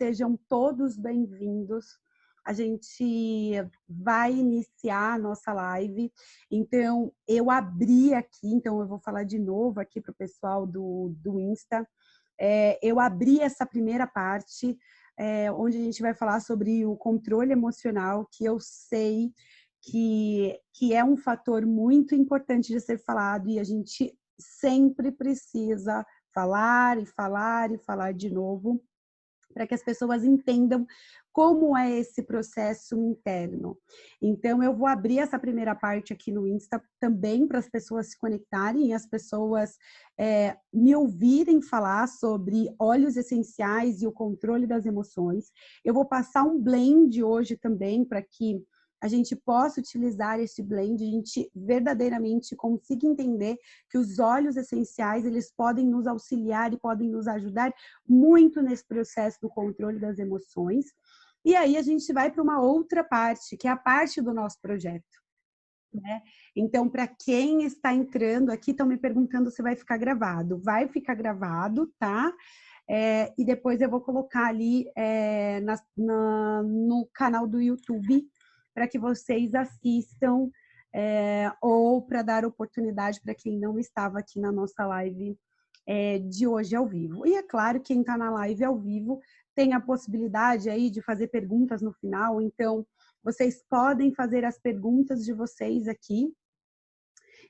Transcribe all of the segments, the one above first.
sejam todos bem-vindos. A gente vai iniciar a nossa live. Então, eu abri aqui, então eu vou falar de novo aqui para o pessoal do Insta. Eu abri essa primeira parte, onde a gente vai falar sobre o controle emocional, que eu sei que é um fator muito importante de ser falado e a gente sempre precisa falar e falar e falar de novo, para que as pessoas entendam como é esse processo interno. Então, eu vou abrir essa primeira parte aqui no Insta também para as pessoas se conectarem e as pessoas me ouvirem falar sobre óleos essenciais e o controle das emoções. Eu vou passar um blend hoje também para que a gente possa utilizar esse blend, a gente verdadeiramente consiga entender que os óleos essenciais, eles podem nos auxiliar e podem nos ajudar muito nesse processo do controle das emoções. E aí a gente vai para uma outra parte, que é a parte do nosso projeto, né? Então, para quem está entrando aqui, estão me perguntando se vai ficar gravado. Vai ficar gravado, tá? E depois eu vou colocar ali no canal do YouTube, para que vocês assistam, ou para dar oportunidade para quem não estava aqui na nossa live de hoje ao vivo. E é claro, quem está na live ao vivo tem a possibilidade aí de fazer perguntas no final, então vocês podem fazer as perguntas de vocês aqui,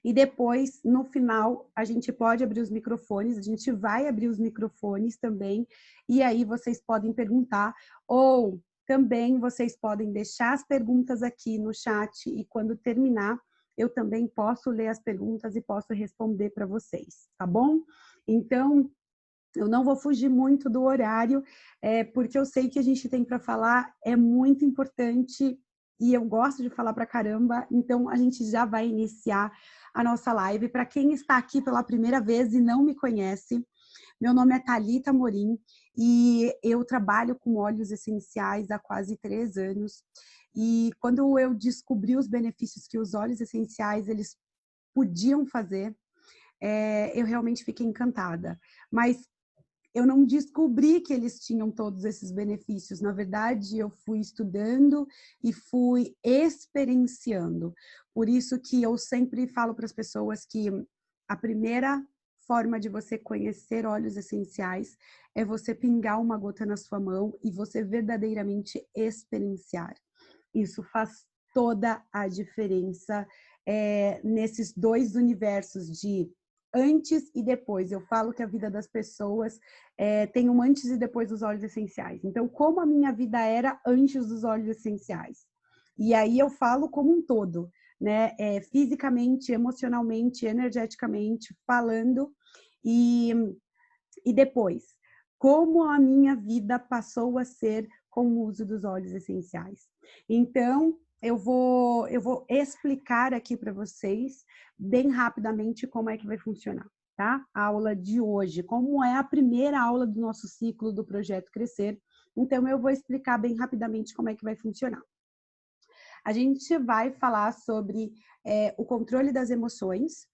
e depois, no final, a gente pode abrir os microfones, a gente vai abrir os microfones também, e aí vocês podem perguntar, ou também vocês podem deixar as perguntas aqui no chat, e quando terminar, eu também posso ler as perguntas e posso responder para vocês, tá bom? Então, eu não vou fugir muito do horário, porque eu sei que a gente tem para falar, é muito importante, e eu gosto de falar pra caramba, então a gente já vai iniciar a nossa live. Para quem está aqui pela primeira vez e não me conhece, meu nome é Thalita Morim e eu trabalho com óleos essenciais há quase 3 anos. E quando eu descobri os benefícios que os óleos essenciais eles podiam fazer, eu realmente fiquei encantada. Mas eu não descobri que eles tinham todos esses benefícios. Na verdade, eu fui estudando e fui experienciando. Por isso que eu sempre falo para as pessoas que a primeira forma de você conhecer óleos essenciais é você pingar uma gota na sua mão e você verdadeiramente experienciar. Isso faz toda a diferença nesses dois universos de antes e depois. Eu falo que a vida das pessoas tem um antes e depois dos óleos essenciais. Então, como a minha vida era antes dos óleos essenciais? E aí eu falo como um todo, né? Fisicamente, emocionalmente, energeticamente, falando. E depois, como a minha vida passou a ser com o uso dos óleos essenciais. Então, eu vou explicar aqui para vocês, bem rapidamente, como é que vai funcionar, tá? A aula de hoje, como é a primeira aula do nosso ciclo do Projeto Crescer. Então, eu vou explicar bem rapidamente como é que vai funcionar. A gente vai falar sobre o controle das emoções,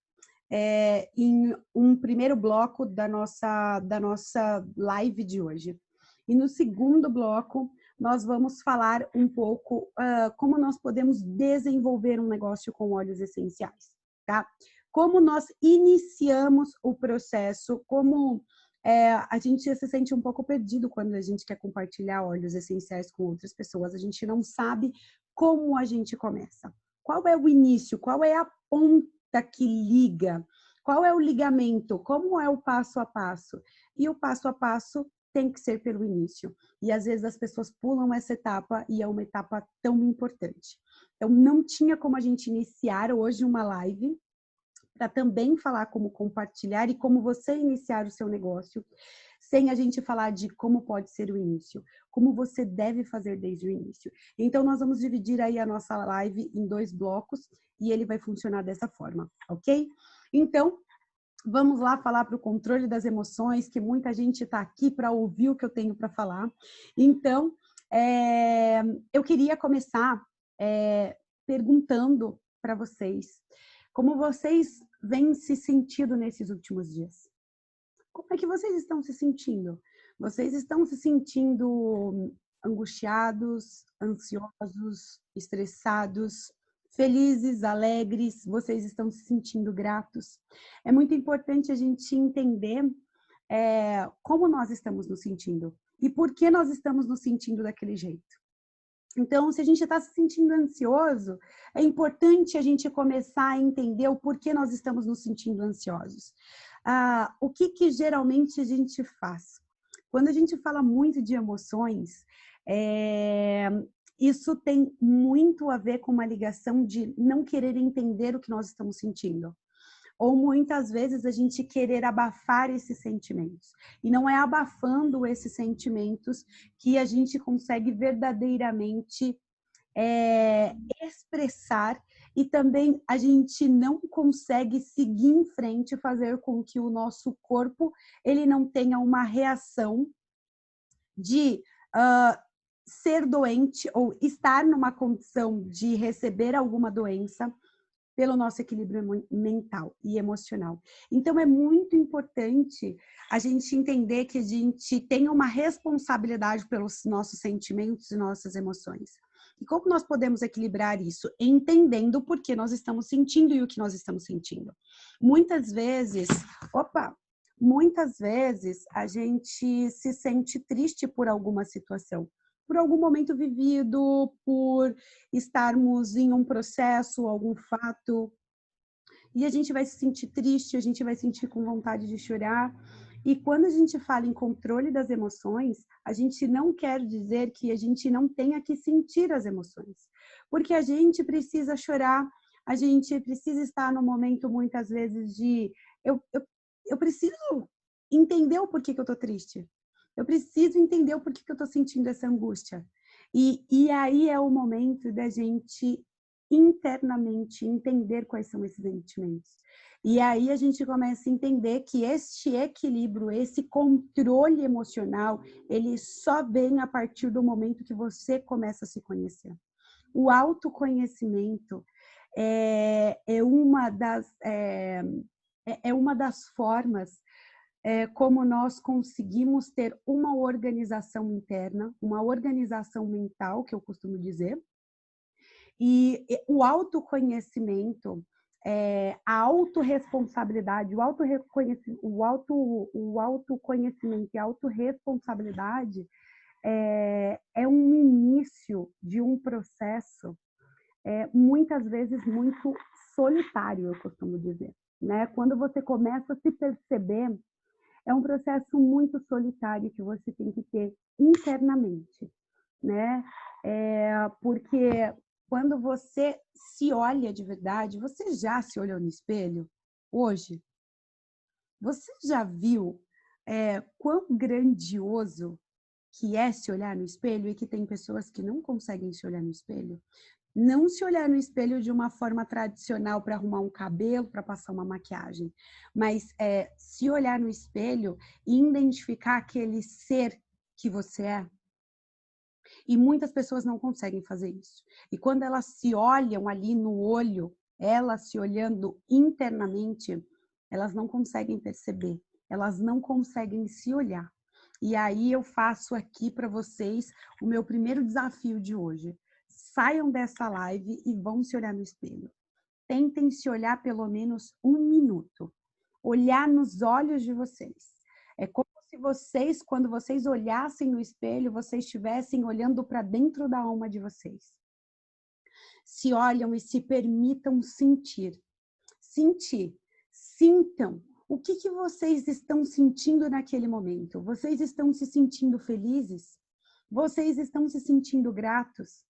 em um primeiro bloco da nossa live de hoje. E no segundo bloco, nós vamos falar um pouco como nós podemos desenvolver um negócio com óleos essenciais, tá? Como nós iniciamos o processo, como a gente se sente um pouco perdido quando a gente quer compartilhar óleos essenciais com outras pessoas, a gente não sabe como a gente começa. Qual é o início? Qual é a ponta que liga? Qual é o ligamento? Como é o passo a passo? E o passo a passo tem que ser pelo início. E às vezes as pessoas pulam essa etapa e é uma etapa tão importante. Então, não tinha como a gente iniciar hoje uma live para também falar como compartilhar e como você iniciar o seu negócio, sem a gente falar de como pode ser o início, como você deve fazer desde o início. Então, nós vamos dividir aí a nossa live em 2 blocos e ele vai funcionar dessa forma, ok? Então, vamos lá falar para o controle das emoções, que muita gente está aqui para ouvir o que eu tenho para falar. Então, eu queria começar perguntando para vocês, como vocês vêm se sentindo nesses últimos dias? Como é que vocês estão se sentindo? Vocês estão se sentindo angustiados, ansiosos, estressados, felizes, alegres? Vocês estão se sentindo gratos? É muito importante a gente entender como nós estamos nos sentindo e por que nós estamos nos sentindo daquele jeito. Então, se a gente está se sentindo ansioso, é importante a gente começar a entender o porquê nós estamos nos sentindo ansiosos. O que geralmente a gente faz? Quando a gente fala muito de emoções, isso tem muito a ver com uma ligação de não querer entender o que nós estamos sentindo. Ou muitas vezes a gente querer abafar esses sentimentos. E não é abafando esses sentimentos que a gente consegue verdadeiramente expressar, e também a gente não consegue seguir em frente e fazer com que o nosso corpo ele não tenha uma reação de ser doente ou estar numa condição de receber alguma doença pelo nosso equilíbrio mental e emocional. Então, é muito importante a gente entender que a gente tem uma responsabilidade pelos nossos sentimentos e nossas emoções. E como nós podemos equilibrar isso? Entendendo por que nós estamos sentindo e o que nós estamos sentindo. Muitas vezes a gente se sente triste por alguma situação, por algum momento vivido, por estarmos em um processo, algum fato, e a gente vai se sentir triste, a gente vai sentir com vontade de chorar. E quando a gente fala em controle das emoções, a gente não quer dizer que a gente não tenha que sentir as emoções, porque a gente precisa chorar, a gente precisa estar no momento, muitas vezes, de eu preciso entender o porquê que eu tô triste. Eu preciso entender o porquê que eu estou sentindo essa angústia. E aí é o momento da gente internamente entender quais são esses sentimentos. E aí a gente começa a entender que este equilíbrio, esse controle emocional, ele só vem a partir do momento que você começa a se conhecer. O autoconhecimento é uma das formas como nós conseguimos ter uma organização interna, uma organização mental, que eu costumo dizer. E o autoconhecimento, a autorresponsabilidade, o autoconhecimento e a autorresponsabilidade é um início de um processo, muitas vezes muito solitário, eu costumo dizer, né? Quando você começa a se perceber, é um processo muito solitário que você tem que ter internamente, né? Porque quando você se olha de verdade, você já se olhou no espelho hoje? Você já viu quão grandioso que é se olhar no espelho e que tem pessoas que não conseguem se olhar no espelho? Não se olhar no espelho de uma forma tradicional para arrumar um cabelo, para passar uma maquiagem, mas se olhar no espelho e identificar aquele ser que você é. E muitas pessoas não conseguem fazer isso. E quando elas se olham ali no olho, elas se olhando internamente, elas não conseguem perceber, elas não conseguem se olhar. E aí eu faço aqui para vocês o meu primeiro desafio de hoje. Saiam dessa live e vão se olhar no espelho. Tentem se olhar pelo menos 1 minuto. Olhar nos olhos de vocês. É como se vocês, quando vocês olhassem no espelho, vocês estivessem olhando para dentro da alma de vocês. Se olham e se permitam sentir. Sentir. Sintam. O que vocês estão sentindo naquele momento? Vocês estão se sentindo felizes? Vocês estão se sentindo gratos?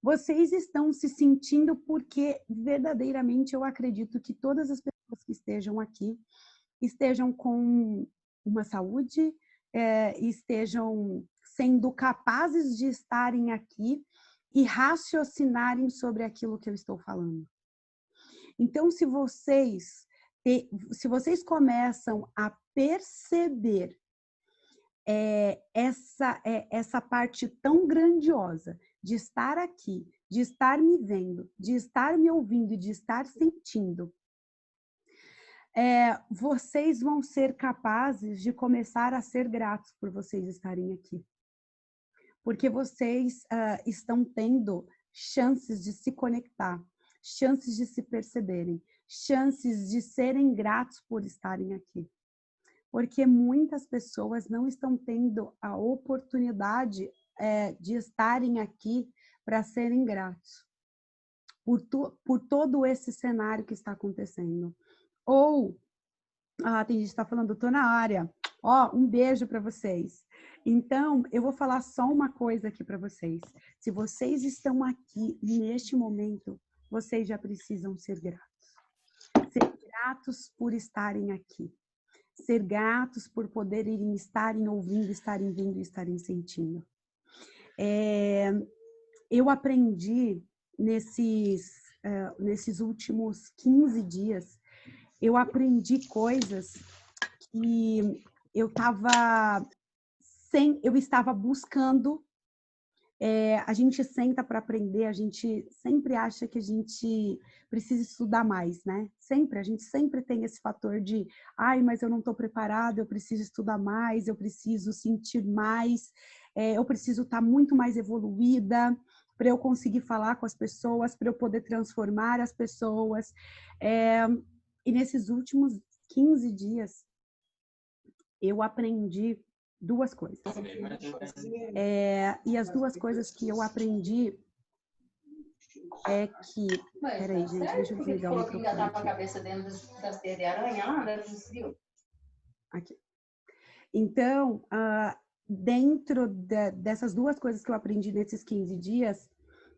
Vocês estão se sentindo porque verdadeiramente eu acredito que todas as pessoas que estejam aqui estejam com uma saúde, estejam sendo capazes de estarem aqui e raciocinarem sobre aquilo que eu estou falando. Então, se vocês começam a perceber essa parte tão grandiosa de estar aqui, de estar me vendo, de estar me ouvindo, de estar sentindo, vocês vão ser capazes de começar a ser gratos por vocês estarem aqui. Porque vocês estão tendo chances de se conectar, chances de se perceberem, chances de serem gratos por estarem aqui. Porque muitas pessoas não estão tendo a oportunidade de estarem aqui para serem gratos por todo esse cenário que está acontecendo. Ou, tem gente que está falando, estou na área. Um beijo para vocês. Então, eu vou falar só uma coisa aqui para vocês. Se vocês estão aqui neste momento, vocês já precisam ser gratos. Ser gratos por estarem aqui. Ser gratos por poderem estarem ouvindo, estarem vendo, estarem sentindo. Eu aprendi nesses últimos 15 dias, eu aprendi coisas que eu estava buscando. A gente senta para aprender, a gente sempre acha que a gente precisa estudar mais, né? A gente sempre tem esse fator de, mas eu não estou preparada, eu preciso estudar mais, eu preciso sentir mais, eu preciso estar muito mais evoluída para eu conseguir falar com as pessoas, para eu poder transformar as pessoas. E nesses últimos 15 dias, eu aprendi duas coisas. E as duas coisas que eu aprendi é que... Peraí, gente, deixa eu desligar o microfone. Por que com a cabeça dentro das teias de aranha lá, né? Aqui. Então, dentro dessas duas coisas que eu aprendi nesses 15 dias,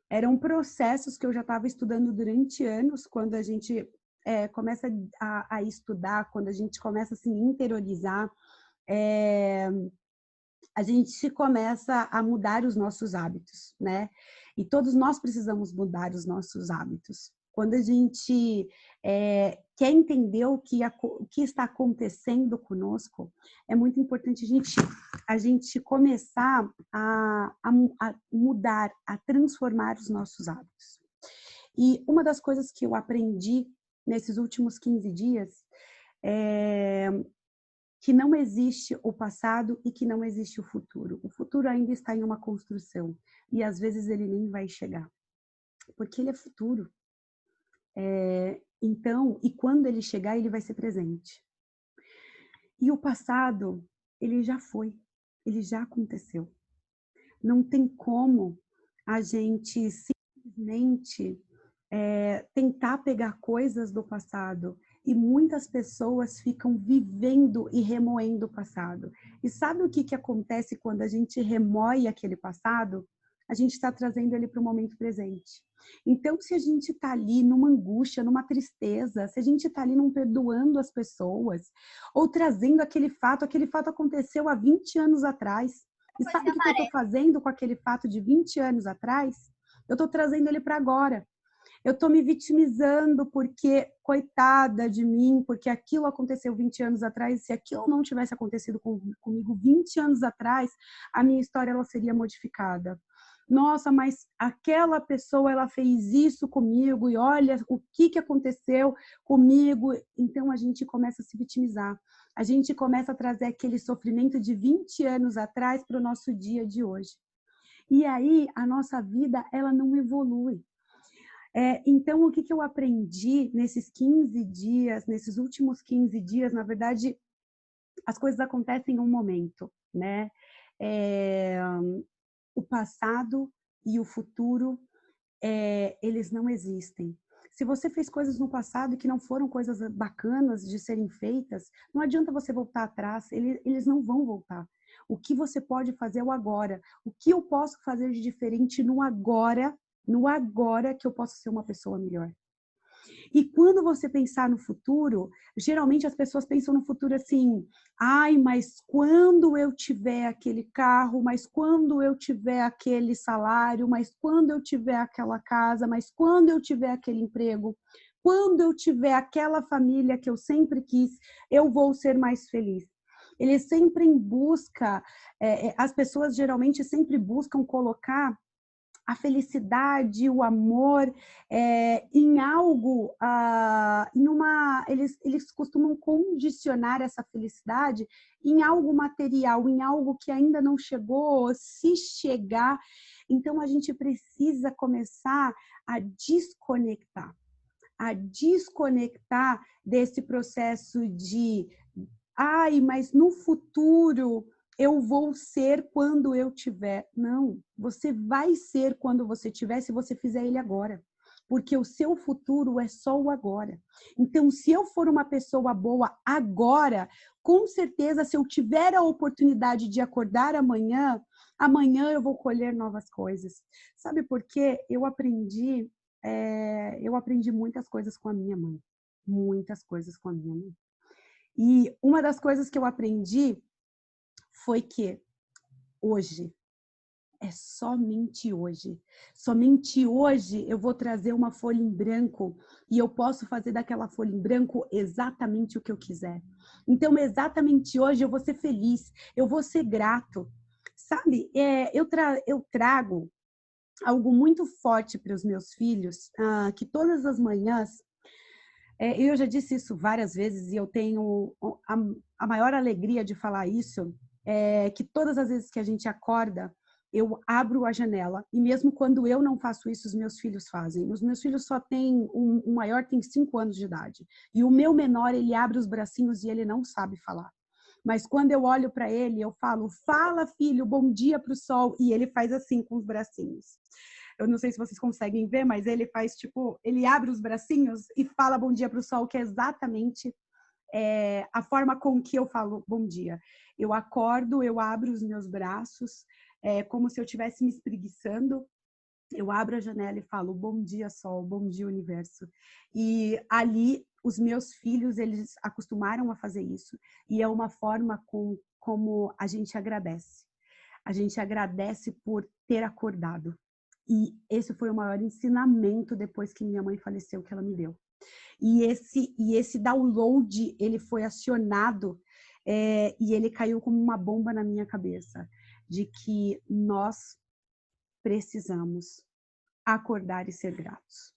eram processos que eu já estava estudando durante anos, quando a gente começa a estudar, quando a gente começa a se interiorizar, a gente começa a mudar os nossos hábitos, né? E todos nós precisamos mudar os nossos hábitos. Quando a gente quer entender o que está acontecendo conosco, é muito importante a gente começar a mudar, a transformar os nossos hábitos. E uma das coisas que eu aprendi nesses últimos 15 dias é que não existe o passado e que não existe o futuro. O futuro ainda está em uma construção e às vezes ele nem vai chegar, porque ele é futuro. Então, e quando ele chegar, ele vai ser presente. E o passado, ele já foi, ele já aconteceu. Não tem como a gente simplesmente tentar pegar coisas do passado. E muitas pessoas ficam vivendo e remoendo o passado. E sabe o que acontece quando a gente remoe aquele passado? A gente está trazendo ele para o momento presente. Então, se a gente está ali numa angústia, numa tristeza, se a gente está ali não perdoando as pessoas, ou trazendo aquele fato aconteceu há 20 anos atrás. E sabe o que eu estou fazendo com aquele fato de 20 anos atrás? Eu estou trazendo ele para agora. Eu estou me vitimizando porque, coitada de mim, porque aquilo aconteceu 20 anos atrás, se aquilo não tivesse acontecido comigo 20 anos atrás, a minha história ela seria modificada. Nossa, mas aquela pessoa, ela fez isso comigo, e olha o que aconteceu comigo. Então, a gente começa a se vitimizar. A gente começa a trazer aquele sofrimento de 20 anos atrás para o nosso dia de hoje. E aí, a nossa vida, ela não evolui. Então, o que eu aprendi nesses 15 dias, nesses últimos 15 dias, na verdade, as coisas acontecem em um momento, né? O passado e o futuro, eles não existem. Se você fez coisas no passado que não foram coisas bacanas de serem feitas, não adianta você voltar atrás, eles não vão voltar. O que você pode fazer é o agora. O que eu posso fazer de diferente no agora que eu posso ser uma pessoa melhor. E quando você pensar no futuro, geralmente as pessoas pensam no futuro assim, mas quando eu tiver aquele carro, mas quando eu tiver aquele salário, mas quando eu tiver aquela casa, mas quando eu tiver aquele emprego, quando eu tiver aquela família que eu sempre quis, eu vou ser mais feliz. Ele sempre em busca, as pessoas geralmente sempre buscam colocar a felicidade, o amor, em algo, eles costumam condicionar essa felicidade em algo material, em algo que ainda não chegou, se chegar. Então, a gente precisa começar a desconectar desse processo de, ai, mas no futuro eu vou ser quando eu tiver. Não, você vai ser quando você tiver, se você fizer ele agora. Porque o seu futuro é só o agora. Então, se eu for uma pessoa boa agora, com certeza, se eu tiver a oportunidade de acordar amanhã, amanhã eu vou colher novas coisas. Sabe por quê? Eu aprendi muitas coisas com a minha mãe. Muitas coisas com a minha mãe. E uma das coisas que eu aprendi foi que hoje, é somente hoje. Somente hoje eu vou trazer uma folha em branco e eu posso fazer daquela folha em branco exatamente o que eu quiser. Então, exatamente hoje eu vou ser feliz, eu vou ser grato. Sabe, eu trago algo muito forte para os meus filhos, que todas as manhãs, eu já disse isso várias vezes e eu tenho a maior alegria de falar isso, que todas as vezes que a gente acorda, eu abro a janela, e mesmo quando eu não faço isso, os meus filhos fazem. Os meus filhos só têm, o maior tem 5 anos de idade, e o meu menor, ele abre os bracinhos e ele não sabe falar. Mas quando eu olho para ele, eu falo, fala filho, bom dia para o sol, e ele faz assim com os bracinhos. Eu não sei se vocês conseguem ver, mas ele faz tipo, ele abre os bracinhos e fala bom dia para o sol, que é exatamente a forma com que eu falo bom dia. Eu acordo, eu abro os meus braços, como se eu estivesse me espreguiçando. Eu abro a janela e falo bom dia sol, bom dia universo. E ali os meus filhos, eles acostumaram a fazer isso. E é uma forma como a gente agradece. A gente agradece por ter acordado. E esse foi o maior ensinamento depois que minha mãe faleceu, que ela me deu. E esse download, ele foi acionado e ele caiu como uma bomba na minha cabeça, de que nós precisamos acordar e ser gratos.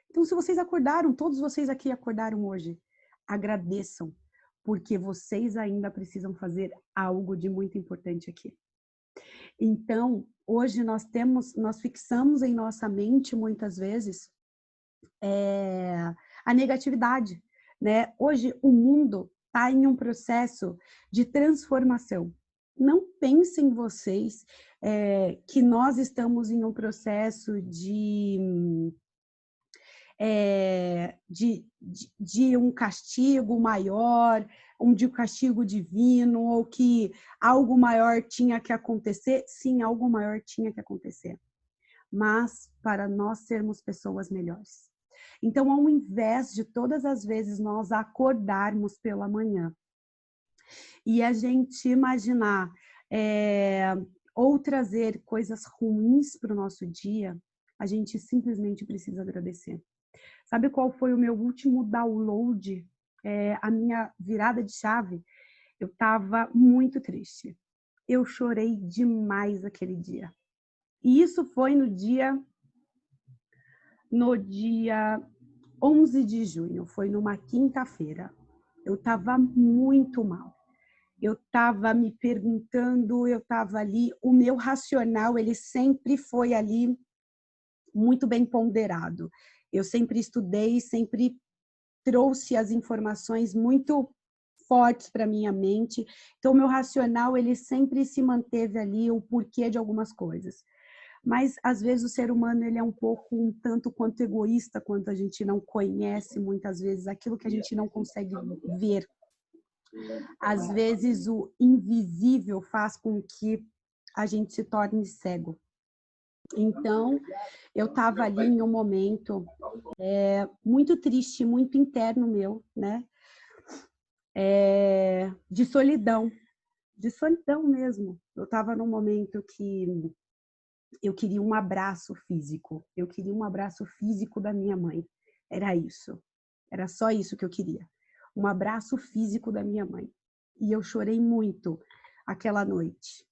Então, se vocês acordaram, todos vocês aqui acordaram hoje, agradeçam, porque vocês ainda precisam fazer algo de muito importante aqui. Então, hoje nós fixamos em nossa mente, muitas vezes, a negatividade, né? Hoje o mundo está em um processo de transformação. Não pensem vocês que nós estamos em um processo de um castigo maior, de um castigo divino, ou que algo maior tinha que acontecer. Sim, algo maior tinha que acontecer, mas para nós sermos pessoas melhores. Então, ao invés de todas as vezes nós acordarmos pela manhã e a gente imaginar ou trazer coisas ruins para o nosso dia, a gente simplesmente precisa agradecer. Sabe qual foi o meu último download? A minha virada de chave? Eu estava muito triste. Eu chorei demais aquele dia. E isso foi no dia 11 de junho, foi numa quinta-feira. Eu estava muito mal. Eu estava me perguntando, eu estava ali, o meu racional, ele sempre foi ali muito bem ponderado. Eu sempre estudei, sempre trouxe as informações muito fortes para minha mente. Então, o meu racional, ele sempre se manteve ali, o porquê de algumas coisas. Mas, às vezes, o ser humano ele é um tanto quanto egoísta, quando a gente não conhece, muitas vezes, aquilo que a gente não consegue ver. Às vezes, o invisível faz com que a gente se torne cego. Então, eu estava ali em um momento muito triste, muito interno meu, né? De solidão mesmo. Eu estava num momento que eu queria um abraço físico. Eu queria um abraço físico da minha mãe. Era isso. Era só isso que eu queria. Um abraço físico da minha mãe. E eu chorei muito aquela noite.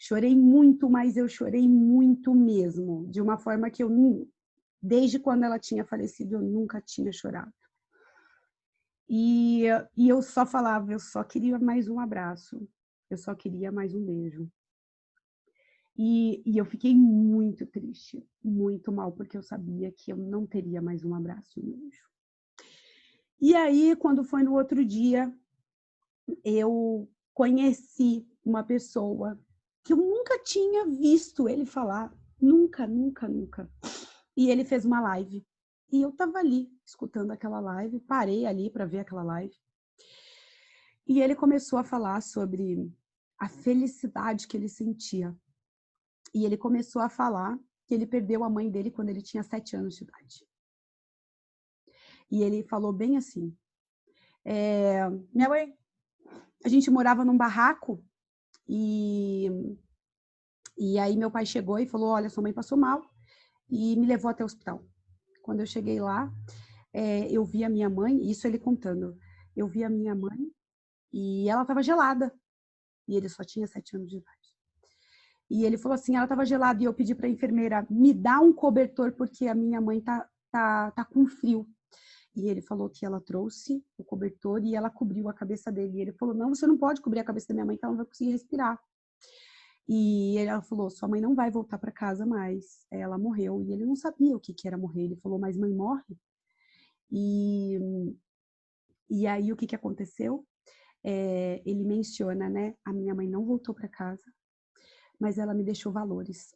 Chorei muito, mas eu chorei muito mesmo, de uma forma que desde quando ela tinha falecido, eu nunca tinha chorado. E eu só falava, eu só queria mais um abraço, eu só queria mais um beijo. E eu fiquei muito triste, muito mal, porque eu sabia que eu não teria mais um abraço e um beijo. E aí, quando foi no outro dia, eu conheci uma pessoa que eu nunca tinha visto ele falar, nunca, nunca, nunca. E ele fez uma live. E eu estava ali, escutando aquela live, parei ali para ver aquela live. E ele começou a falar sobre a felicidade que ele sentia. E ele começou a falar que ele perdeu a mãe dele quando ele tinha 7 anos de idade. E ele falou bem assim, minha mãe, a gente morava num barraco e aí meu pai chegou e falou, olha, sua mãe passou mal e me levou até o hospital. Quando eu cheguei lá, eu vi a minha mãe, isso ele contando, eu vi a minha mãe e ela estava gelada. E ele só tinha 7 anos de idade. E ele falou assim, ela estava gelada e eu pedi para a enfermeira, me dá um cobertor porque a minha mãe tá com frio. E ele falou que ela trouxe o cobertor e ela cobriu a cabeça dele. E ele falou, não, você não pode cobrir a cabeça da minha mãe que ela não vai conseguir respirar. E ela falou, sua mãe não vai voltar para casa mais, ela morreu. E ele não sabia o que era morrer. Ele falou, mas mãe morre? E aí o que aconteceu? Ele menciona, né, a minha mãe não voltou para casa, mas ela me deixou valores.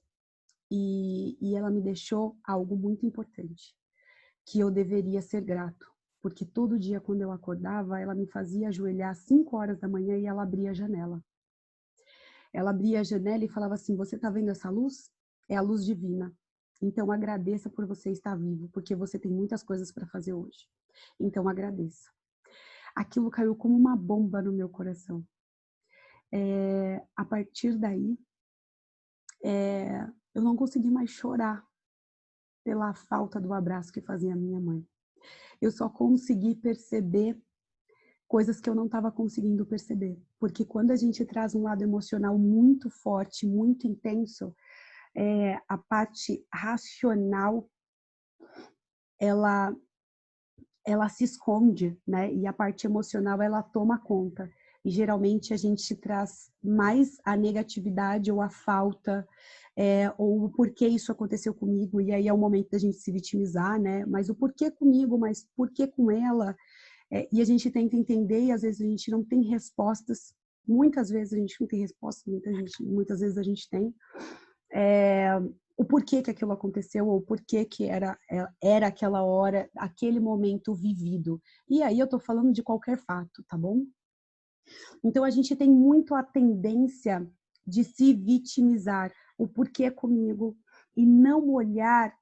E ela me deixou algo muito importante, que eu deveria ser grato. Porque todo dia, quando eu acordava, ela me fazia ajoelhar às 5 horas da manhã e ela abria a janela. Ela abria a janela e falava assim, você está vendo essa luz? É a luz divina. Então agradeça por você estar vivo, porque você tem muitas coisas para fazer hoje. Então agradeça. Aquilo caiu como uma bomba no meu coração. A partir daí, eu não consegui mais chorar pela falta do abraço que fazia a minha mãe. Eu só consegui perceber coisas que eu não estava conseguindo perceber. Porque quando a gente traz um lado emocional muito forte, muito intenso, a parte racional, ela se esconde, né? E a parte emocional, ela toma conta. E geralmente a gente traz mais a negatividade ou a falta, ou o porquê isso aconteceu comigo, e aí é o momento da gente se vitimizar, né? Mas o porquê comigo, mas porquê com ela? E a gente tenta entender e às vezes a gente não tem respostas. Muitas vezes a gente não tem respostas, muitas vezes a gente tem. O porquê que aquilo aconteceu, ou o porquê que era aquela hora, aquele momento vivido. E aí eu tô falando de qualquer fato, tá bom? Então a gente tem muito a tendência de se vitimizar, o porquê comigo, e não olhar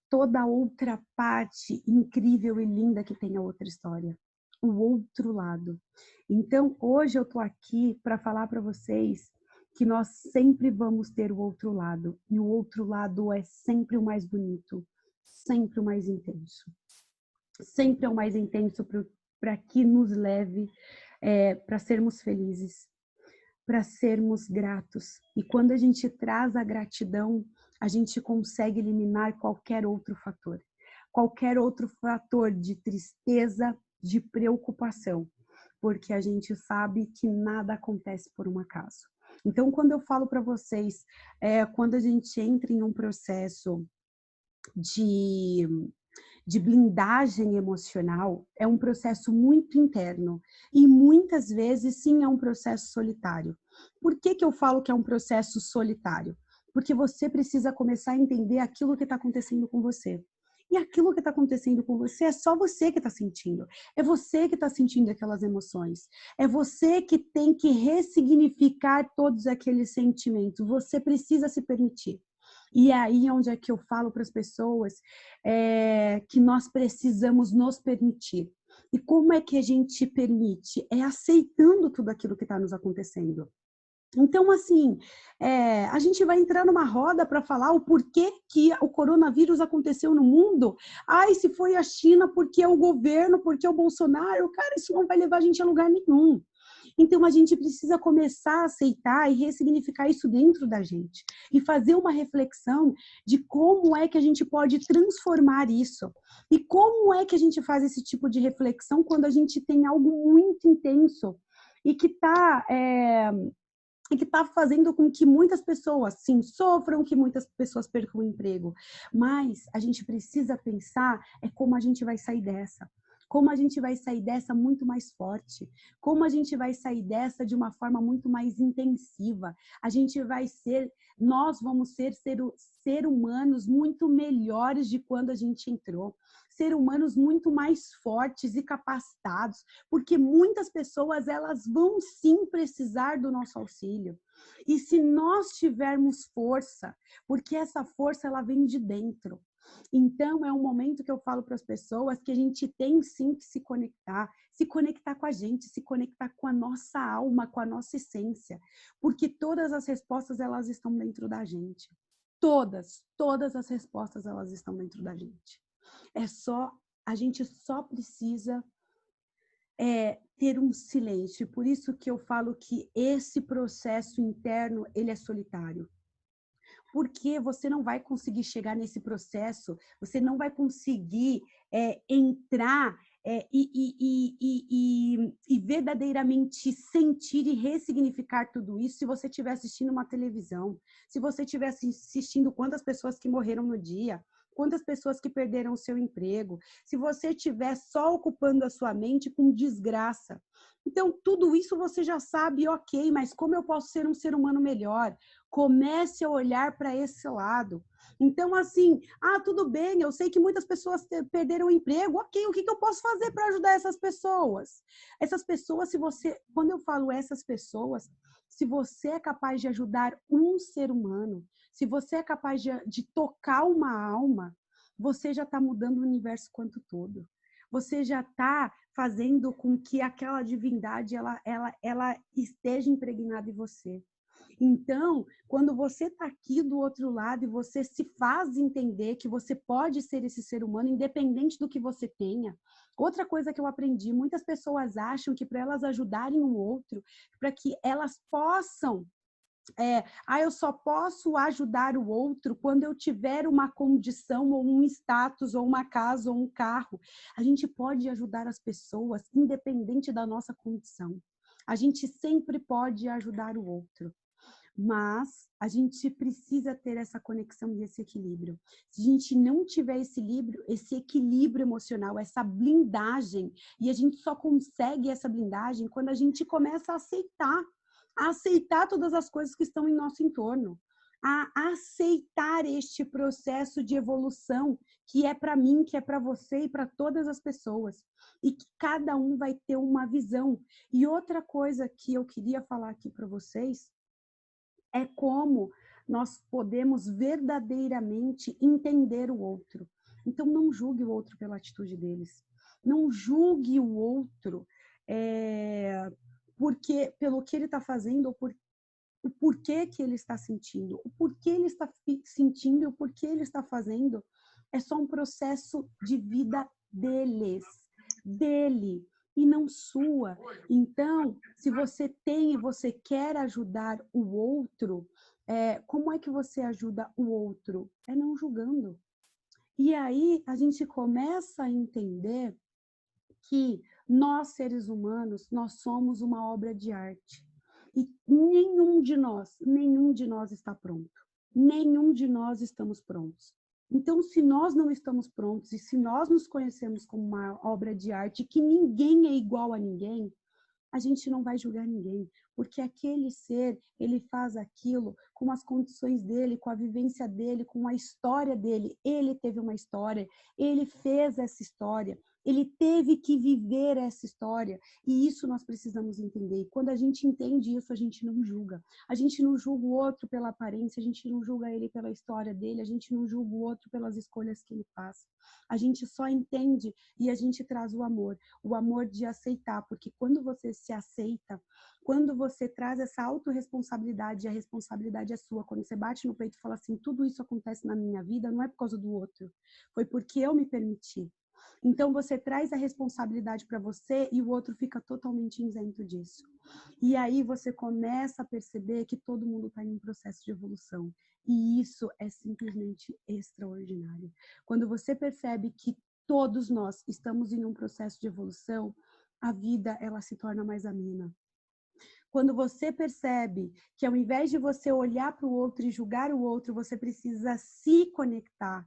toda a outra parte incrível e linda que tem a outra história, o outro lado. Então hoje eu tô aqui para falar para vocês que nós sempre vamos ter o outro lado, e o outro lado é sempre o mais bonito, sempre o mais intenso. Sempre é o mais intenso para que nos leve para sermos felizes, para sermos gratos. E quando a gente traz a gratidão, a gente consegue eliminar qualquer outro fator de tristeza, de preocupação, porque a gente sabe que nada acontece por um acaso. Então, quando eu falo para vocês, quando a gente entra em um processo de blindagem emocional, é um processo muito interno e muitas vezes sim é um processo solitário. Por que eu falo que é um processo solitário? Porque você precisa começar a entender aquilo que está acontecendo com você. E aquilo que está acontecendo com você é só você que está sentindo. É você que está sentindo aquelas emoções. É você que tem que ressignificar todos aqueles sentimentos. Você precisa se permitir. E é aí onde é que eu falo para as pessoas que nós precisamos nos permitir. E como é que a gente permite? É aceitando tudo aquilo que está nos acontecendo. Então, assim, a gente vai entrar numa roda para falar o porquê que o coronavírus aconteceu no mundo. Ai, se foi a China, porque é o governo, porque é o Bolsonaro. Cara, isso não vai levar a gente a lugar nenhum. Então, a gente precisa começar a aceitar e ressignificar isso dentro da gente. E fazer uma reflexão de como é que a gente pode transformar isso. E como é que a gente faz esse tipo de reflexão quando a gente tem algo muito intenso e que está fazendo com que muitas pessoas, sim, sofram, que muitas pessoas percam o emprego. Mas a gente precisa pensar como a gente vai sair dessa. Como a gente vai sair dessa muito mais forte. Como a gente vai sair dessa de uma forma muito mais intensiva. Nós vamos ser humanos muito melhores de quando a gente entrou. Ser humanos muito mais fortes e capacitados, porque muitas pessoas elas vão sim precisar do nosso auxílio. E se nós tivermos força, porque essa força ela vem de dentro. Então é um momento que eu falo para as pessoas que a gente tem sim que se conectar com a gente, se conectar com a nossa alma, com a nossa essência, porque todas as respostas elas estão dentro da gente. Todas as respostas elas estão dentro da gente. A gente só precisa ter um silêncio. Por isso que eu falo que esse processo interno, ele é solitário. Porque você não vai conseguir chegar nesse processo, você não vai conseguir entrar e verdadeiramente sentir e ressignificar tudo isso se você estiver assistindo uma televisão, se você estiver assistindo quantas pessoas que morreram no dia, quantas pessoas que perderam o seu emprego, se você estiver só ocupando a sua mente com desgraça. Então, tudo isso você já sabe, ok, mas como eu posso ser um ser humano melhor? Comece a olhar para esse lado. Então, assim, tudo bem, eu sei que muitas pessoas perderam o emprego, ok, o que eu posso fazer para ajudar essas pessoas? Essas pessoas, quando eu falo essas pessoas, se você é capaz de ajudar um ser humano, se você é capaz de tocar uma alma, você já está mudando o universo quanto todo. Você já está fazendo com que aquela divindade ela esteja impregnada em você. Então, quando você está aqui do outro lado e você se faz entender que você pode ser esse ser humano, independente do que você tenha. Outra coisa que eu aprendi, muitas pessoas acham que para elas ajudarem um outro, para que elas possam eu só posso ajudar o outro quando eu tiver uma condição, ou um status, ou uma casa, ou um carro. A gente pode ajudar as pessoas independente da nossa condição. A gente sempre pode ajudar o outro. Mas a gente precisa ter essa conexão e esse equilíbrio. Se a gente não tiver esse equilíbrio emocional, essa blindagem, e a gente só consegue essa blindagem quando a gente começa a aceitar todas as coisas que estão em nosso entorno, a aceitar este processo de evolução que é para mim, que é para você e para todas as pessoas, e que cada um vai ter uma visão. E outra coisa que eu queria falar aqui para vocês é como nós podemos verdadeiramente entender o outro. Então, não julgue o outro pela atitude deles. Não julgue o outro porque pelo que ele está fazendo ou o porquê que ele está sentindo. O porquê ele está sentindo e o porquê ele está fazendo é só um processo de vida dele, e não sua. Então, se você tem e você quer ajudar o outro, como é que você ajuda o outro? É não julgando. E aí a gente começa a entender que nós, seres humanos, nós somos uma obra de arte. E nenhum de nós está pronto. Nenhum de nós estamos prontos. Então, se nós não estamos prontos e se nós nos conhecemos como uma obra de arte, que ninguém é igual a ninguém, a gente não vai julgar ninguém, porque aquele ser, ele faz aquilo com as condições dele, com a vivência dele, com a história dele. Ele teve uma história, ele fez essa história, ele teve que viver essa história, e isso nós precisamos entender. E quando a gente entende isso, a gente não julga. A gente não julga o outro pela aparência, a gente não julga ele pela história dele, a gente não julga o outro pelas escolhas que ele faz. A gente só entende e a gente traz o amor de aceitar, porque quando você se aceita, quando você traz essa autorresponsabilidade, a responsabilidade é sua, quando você bate no peito e fala assim, tudo isso acontece na minha vida, não é por causa do outro, foi porque eu me permiti. Então, você traz a responsabilidade para você e o outro fica totalmente isento disso. E aí você começa a perceber que todo mundo está em um processo de evolução. E isso é simplesmente extraordinário. Quando você percebe que todos nós estamos em um processo de evolução, a vida ela se torna mais amena. Quando você percebe que ao invés de você olhar para o outro e julgar o outro, você precisa se conectar,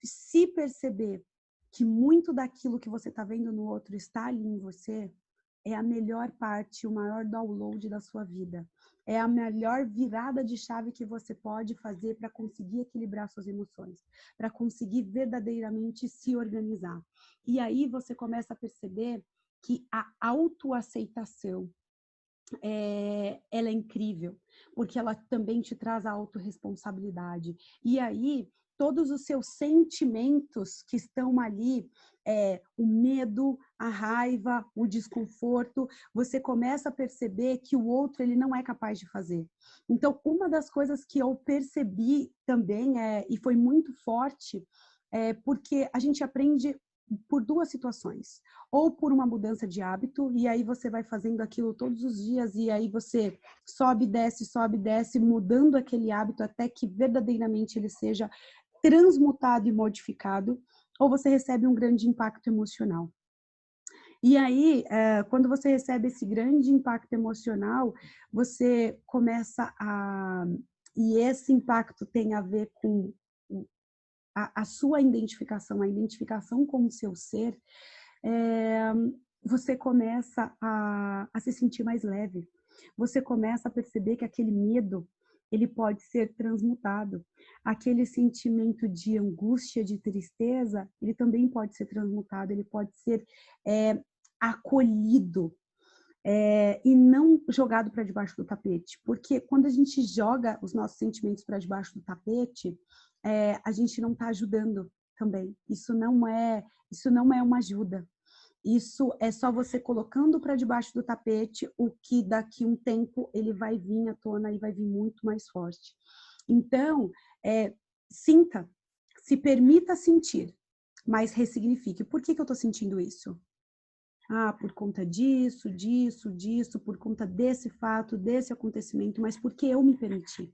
se perceber que muito daquilo que você está vendo no outro está ali em você, é a melhor parte, o maior download da sua vida. É a melhor virada de chave que você pode fazer para conseguir equilibrar suas emoções, para conseguir verdadeiramente se organizar. E aí você começa a perceber que a autoaceitação, ela é incrível, porque ela também te traz a autorresponsabilidade. E aí, todos os seus sentimentos que estão ali, o medo, a raiva, o desconforto, você começa a perceber que o outro ele não é capaz de fazer. Então, uma das coisas que eu percebi também, e foi muito forte, porque a gente aprende por duas situações, ou por uma mudança de hábito, e aí você vai fazendo aquilo todos os dias, e aí você sobe, desce, mudando aquele hábito até que verdadeiramente ele seja transmutado e modificado, ou você recebe um grande impacto emocional. E aí, quando você recebe esse grande impacto emocional, você começa a... E esse impacto tem a ver com a sua identificação, a identificação com o seu ser, você começa a se sentir mais leve. Você começa a perceber que aquele medo, ele pode ser transmutado. Aquele sentimento de angústia, de tristeza, ele também pode ser transmutado, ele pode ser acolhido. E não jogado para debaixo do tapete, porque quando a gente joga os nossos sentimentos para debaixo do tapete, a gente não está ajudando também. Isso não é uma ajuda. Isso é só você colocando para debaixo do tapete o que daqui um tempo ele vai vir à tona e vai vir muito mais forte. Então, sinta, se permita sentir, mas ressignifique. Por que eu estou sentindo isso? Ah, por conta disso, por conta desse fato, desse acontecimento, mas porque eu me permiti.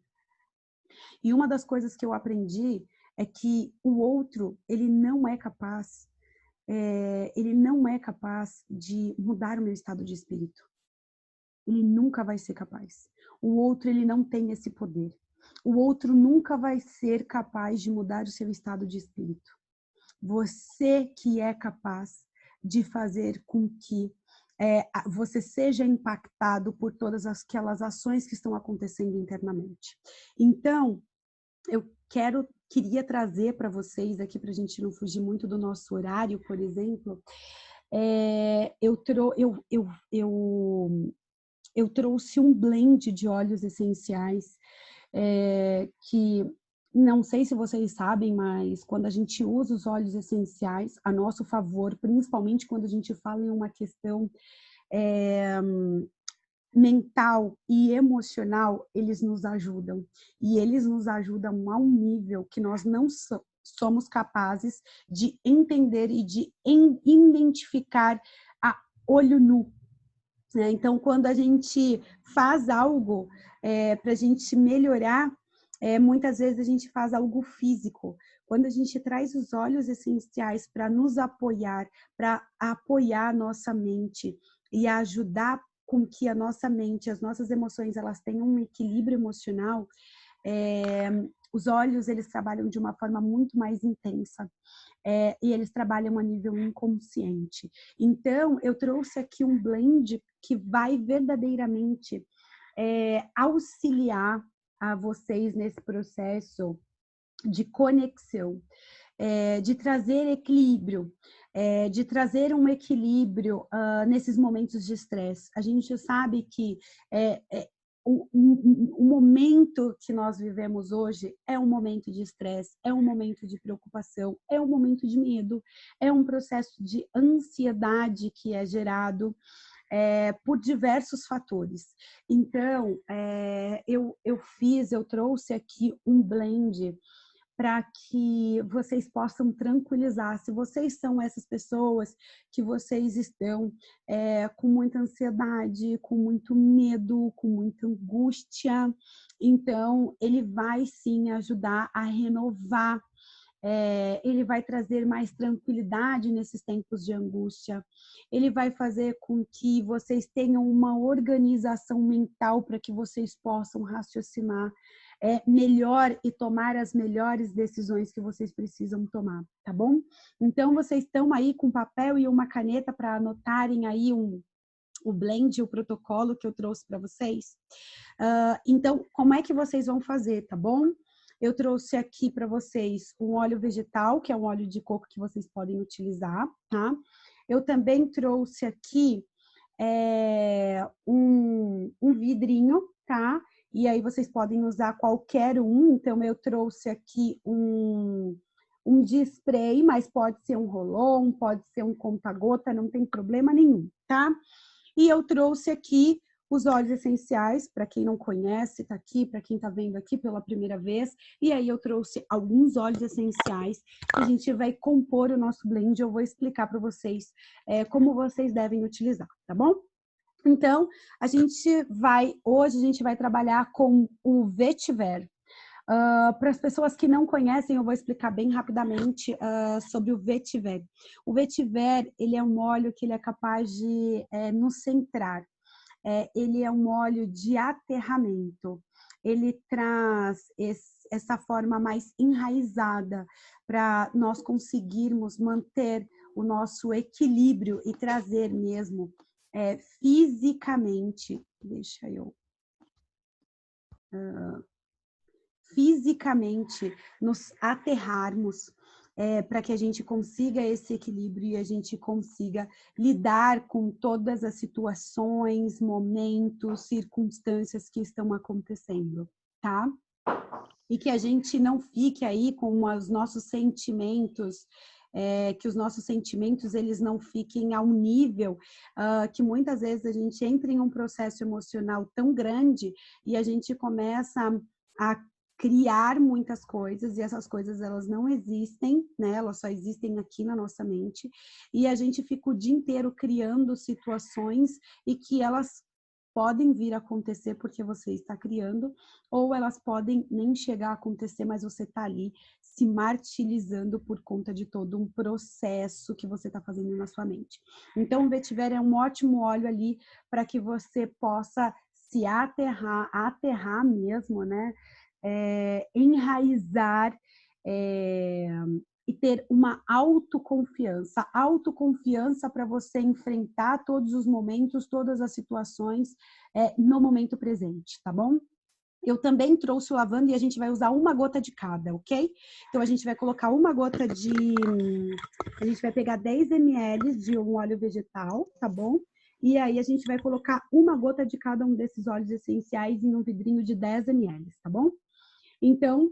E uma das coisas que eu aprendi é que o outro, ele não é capaz de mudar o meu estado de espírito. Ele nunca vai ser capaz. O outro, ele não tem esse poder. O outro nunca vai ser capaz de mudar o seu estado de espírito. Você que é capaz de fazer com que você seja impactado por todas aquelas ações que estão acontecendo internamente. Então, eu queria trazer para vocês aqui, para a gente não fugir muito do nosso horário, por exemplo, eu trouxe um blend de óleos essenciais que não sei se vocês sabem, mas quando a gente usa os óleos essenciais a nosso favor, principalmente quando a gente fala em uma questão mental e emocional, eles nos ajudam. E eles nos ajudam a um nível que nós não somos capazes de entender e de identificar a olho nu. Então, quando a gente faz algo para a gente melhorar, muitas vezes a gente faz algo físico. Quando a gente traz os óleos essenciais para nos apoiar, para apoiar a nossa mente e ajudar com que a nossa mente, as nossas emoções, elas tenham um equilíbrio emocional, os óleos, eles trabalham de uma forma muito mais intensa. E eles trabalham a nível inconsciente. Então, eu trouxe aqui um blend que vai verdadeiramente auxiliar a vocês nesse processo de conexão, de trazer equilíbrio, de trazer um equilíbrio nesses momentos de estresse. A gente sabe que o momento que nós vivemos hoje é um momento de estresse, é um momento de preocupação, é um momento de medo, é um processo de ansiedade que é gerado por diversos fatores. Então, eu trouxe aqui um blend para que vocês possam tranquilizar. Se vocês são essas pessoas que vocês estão com muita ansiedade, com muito medo, com muita angústia, então ele vai sim ajudar a renovar, ele vai trazer mais tranquilidade nesses tempos de angústia, ele vai fazer com que vocês tenham uma organização mental para que vocês possam raciocinar melhor e tomar as melhores decisões que vocês precisam tomar, tá bom? Então, vocês estão aí com papel e uma caneta para anotarem aí o blend, o protocolo que eu trouxe para vocês? Então, como é que vocês vão fazer, tá bom? Eu trouxe aqui para vocês um óleo vegetal, que é um óleo de coco que vocês podem utilizar, tá? Eu também trouxe aqui um vidrinho, tá? E aí vocês podem usar qualquer um. Então, eu trouxe aqui um de spray, mas pode ser um roll-on, pode ser um conta-gota, não tem problema nenhum, tá? E eu trouxe aqui os óleos essenciais, para quem não conhece, tá aqui, para quem tá vendo aqui pela primeira vez. E aí eu trouxe alguns óleos essenciais que a gente vai compor o nosso blend. Eu vou explicar para vocês como vocês devem utilizar, tá bom? Então, hoje a gente vai trabalhar com o vetiver. Para as pessoas que não conhecem, eu vou explicar bem rapidamente sobre o vetiver. O vetiver, ele é um óleo que ele é capaz de nos centrar. Ele é um óleo de aterramento. Ele traz essa forma mais enraizada para nós conseguirmos manter o nosso equilíbrio e trazer mesmo fisicamente, fisicamente nos aterrarmos para que a gente consiga esse equilíbrio e a gente consiga lidar com todas as situações, momentos, circunstâncias que estão acontecendo, tá? E que a gente não fique aí com os nossos sentimentos, que os nossos sentimentos eles não fiquem ao nível que muitas vezes a gente entra em um processo emocional tão grande e a gente começa a criar muitas coisas e essas coisas elas não existem, né? Elas só existem aqui na nossa mente e a gente fica o dia inteiro criando situações e que elas podem vir a acontecer porque você está criando, ou elas podem nem chegar a acontecer, mas você está ali se martirizando por conta de todo um processo que você está fazendo na sua mente. Então, o vetiver é um ótimo óleo ali para que você possa se aterrar mesmo, né? Enraizar e ter uma autoconfiança para você enfrentar todos os momentos, todas as situações no momento presente, tá bom? Eu também trouxe o lavanda e a gente vai usar uma gota de cada, ok? Então, a gente vai colocar uma gota a gente vai pegar 10 ml de um óleo vegetal, tá bom? E aí, a gente vai colocar uma gota de cada um desses óleos essenciais em um vidrinho de 10 ml, tá bom? Então,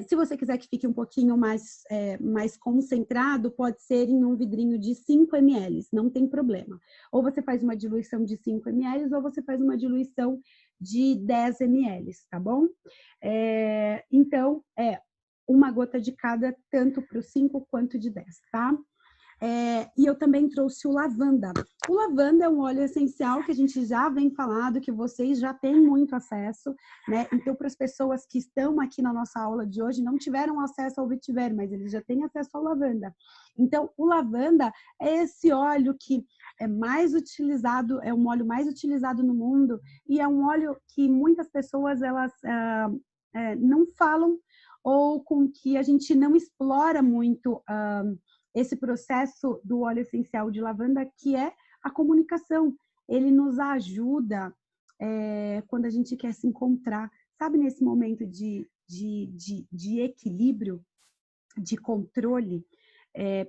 se você quiser que fique um pouquinho mais concentrado, pode ser em um vidrinho de 5 ml, não tem problema. Ou você faz uma diluição de 5 ml, ou você faz uma diluição de 10 ml, tá bom? Então, uma gota de cada, tanto para o 5 quanto de 10, tá? E eu também trouxe o lavanda. O lavanda é um óleo essencial que a gente já vem falando, que vocês já têm muito acesso, né? Então, para as pessoas que estão aqui na nossa aula de hoje, não tiveram acesso ao vetiver, mas eles já têm acesso ao lavanda. Então, o lavanda é esse óleo que é mais utilizado, é um óleo mais utilizado no mundo e é um óleo que muitas pessoas, elas não falam ou com que a gente não explora muito esse processo do óleo essencial de lavanda, que é a comunicação. Ele nos ajuda quando a gente quer se encontrar, sabe, nesse momento de equilíbrio, de controle.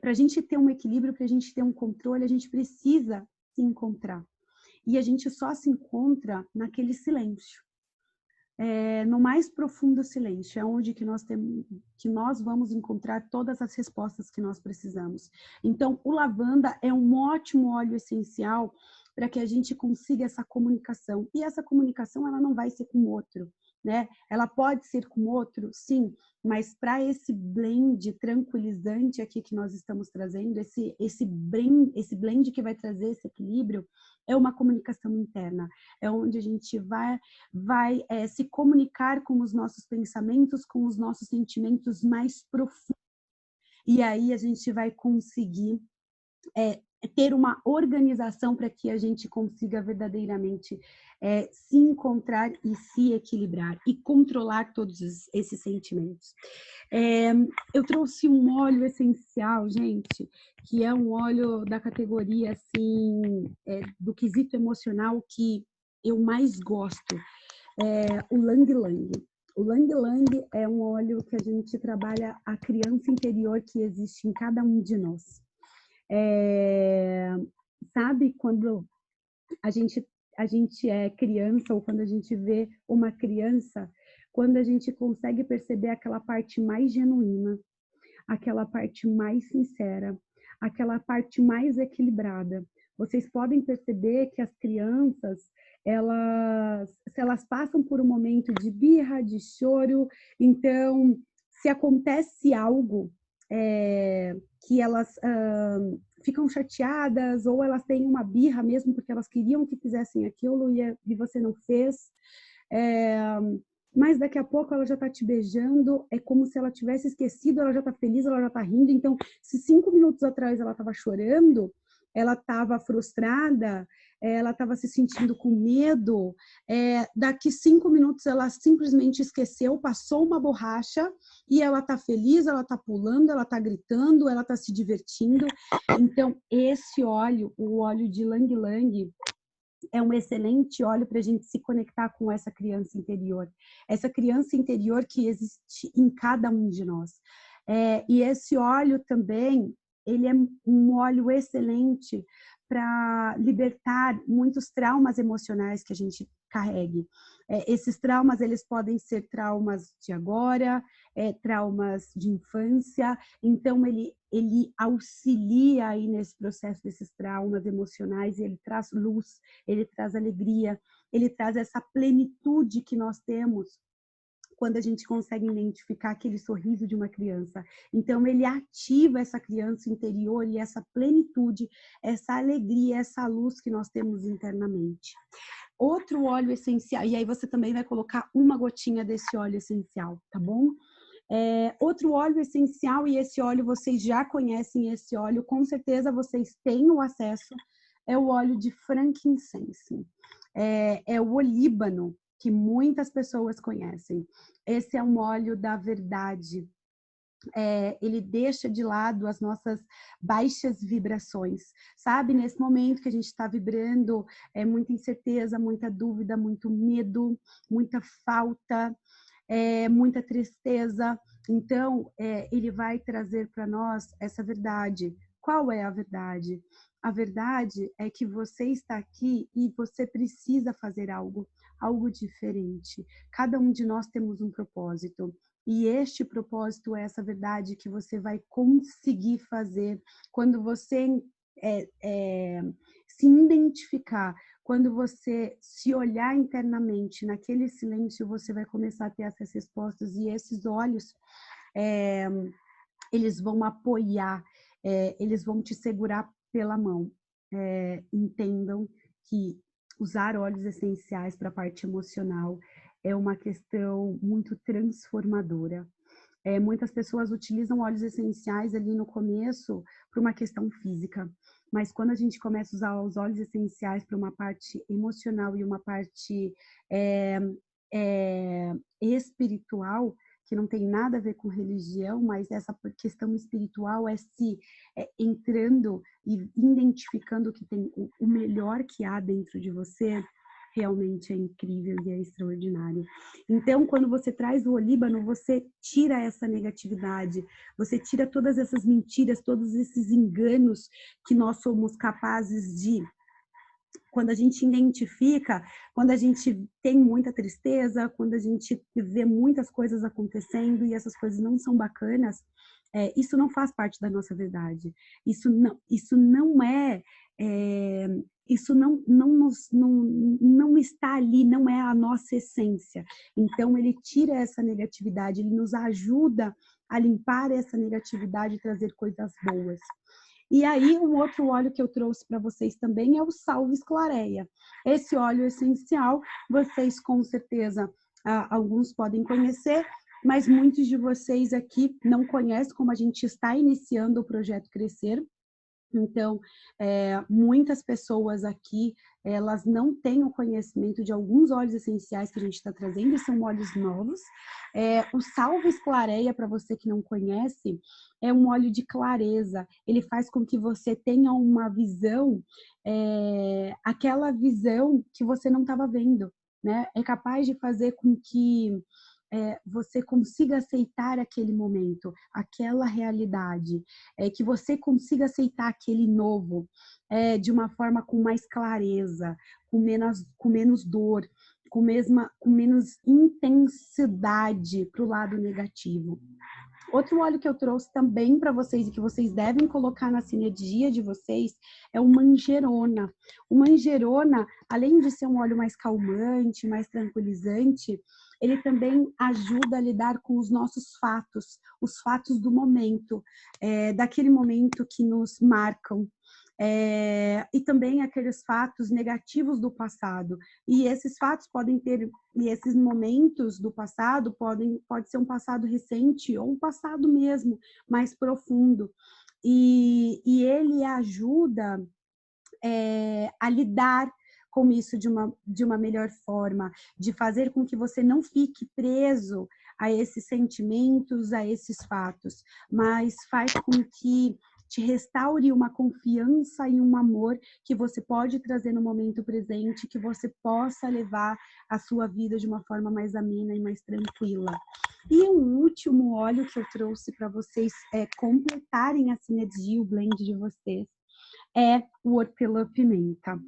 Para a gente ter um equilíbrio, para a gente ter um controle, a gente precisa se encontrar. E a gente só se encontra naquele silêncio. No mais profundo silêncio, é onde que nós vamos encontrar todas as respostas que nós precisamos. Então, o lavanda é um ótimo óleo essencial para que a gente consiga essa comunicação. E essa comunicação, ela não vai ser com o outro, né? Ela pode ser com outro, sim, mas para esse blend tranquilizante aqui que nós estamos trazendo, esse blend que vai trazer esse equilíbrio, é uma comunicação interna, é onde a gente vai se comunicar com os nossos pensamentos, com os nossos sentimentos mais profundos. E aí a gente vai conseguir ter uma organização para que a gente consiga verdadeiramente se encontrar e se equilibrar e controlar todos esses sentimentos. Eu trouxe um óleo essencial, gente, que é um óleo da categoria assim, do quesito emocional que eu mais gosto, o Lang Lang. O Lang Lang é um óleo que a gente trabalha a criança interior que existe em cada um de nós. Sabe quando a gente é criança, ou quando a gente vê uma criança, quando a gente consegue perceber aquela parte mais genuína, aquela parte mais sincera, aquela parte mais equilibrada. Vocês podem perceber que as crianças, se elas passam por um momento de birra, de choro, então, se acontece algo que elas ficam chateadas, ou elas têm uma birra mesmo, porque elas queriam que fizessem aquilo e você não fez, mas daqui a pouco ela já está te beijando, é como se ela tivesse esquecido, ela já está feliz, ela já está rindo. Então, se 5 minutos atrás ela estava chorando, ela estava frustrada, ela estava se sentindo com medo, daqui 5 minutos ela simplesmente esqueceu, passou uma borracha e ela está feliz, ela está pulando, ela está gritando, ela está se divertindo. Então, esse óleo, o óleo de Lang Lang, é um excelente óleo para a gente se conectar com essa criança interior que existe em cada um de nós. E esse óleo também, ele é um óleo excelente para libertar muitos traumas emocionais que a gente carregue. Esses traumas, eles podem ser traumas de agora, traumas de infância, então ele auxilia aí nesse processo desses traumas emocionais, e ele traz luz, ele traz alegria, ele traz essa plenitude que nós temos quando a gente consegue identificar aquele sorriso de uma criança. Então, ele ativa essa criança interior e essa plenitude, essa alegria, essa luz que nós temos internamente. Outro óleo essencial, e aí você também vai colocar uma gotinha desse óleo essencial, tá bom? Outro óleo essencial, e esse óleo vocês já conhecem, esse óleo com certeza vocês têm o acesso, é o óleo de frankincense. É o olíbano, que muitas pessoas conhecem. Esse é um óleo da verdade. Ele deixa de lado as nossas baixas vibrações, sabe? Nesse momento que a gente está vibrando, muita incerteza, muita dúvida, muito medo, muita falta, muita tristeza. Então, ele vai trazer para nós essa verdade. Qual é a verdade? A verdade é que você está aqui e você precisa fazer algo diferente. Cada um de nós temos um propósito. E este propósito é essa verdade que você vai conseguir fazer quando você se identificar, quando você se olhar internamente, naquele silêncio, você vai começar a ter essas respostas, e esses olhos, eles vão apoiar, eles vão te segurar pela mão. Entendam que usar óleos essenciais para a parte emocional é uma questão muito transformadora. Muitas pessoas utilizam óleos essenciais ali no começo por uma questão física, mas quando a gente começa a usar os óleos essenciais para uma parte emocional e uma parte espiritual, que não tem nada a ver com religião, mas essa questão espiritual se entrando e identificando que tem o melhor que há dentro de você, realmente é incrível e é extraordinário. Então, quando você traz o olíbano, você tira essa negatividade, você tira todas essas mentiras, todos esses enganos que nós somos capazes de... Quando a gente identifica, quando a gente tem muita tristeza, quando a gente vê muitas coisas acontecendo e essas coisas não são bacanas, isso não faz parte da nossa verdade. Isso não isso não está ali, não é a nossa essência. Então, ele tira essa negatividade, ele nos ajuda a limpar essa negatividade e trazer coisas boas. E aí, um outro óleo que eu trouxe para vocês também é o Salves Clareia. Esse óleo essencial, vocês com certeza, alguns podem conhecer, mas muitos de vocês aqui não conhecem, como a gente está iniciando o projeto Crescer. Então, muitas pessoas aqui, elas não têm o conhecimento de alguns óleos essenciais que a gente está trazendo, e são óleos novos. O Salves Clareia, para você que não conhece, é um óleo de clareza. Ele faz com que você tenha uma visão, aquela visão que você não estava vendo, né? É capaz de fazer com que você consiga aceitar aquele momento, aquela realidade, que você consiga aceitar aquele novo de uma forma com mais clareza, com menos dor, com menos intensidade para o lado negativo. Outro óleo que eu trouxe também para vocês e que vocês devem colocar na sinergia de vocês é o manjerona. O manjerona, além de ser um óleo mais calmante, mais tranquilizante, ele também ajuda a lidar com os nossos fatos, os fatos do momento, daquele momento que nos marcam. E também aqueles fatos negativos do passado. E esses fatos podem ter, e esses momentos do passado pode ser um passado recente ou um passado mesmo, mais profundo. E ele ajuda a lidar com isso de uma melhor forma, de fazer com que você não fique preso a esses sentimentos, a esses fatos, mas faz com que te restaure uma confiança e um amor que você pode trazer no momento presente, que você possa levar a sua vida de uma forma mais amena e mais tranquila. E um último óleo que eu trouxe para vocês completarem a sinergia, o blend de vocês, é o hortelã-pimenta.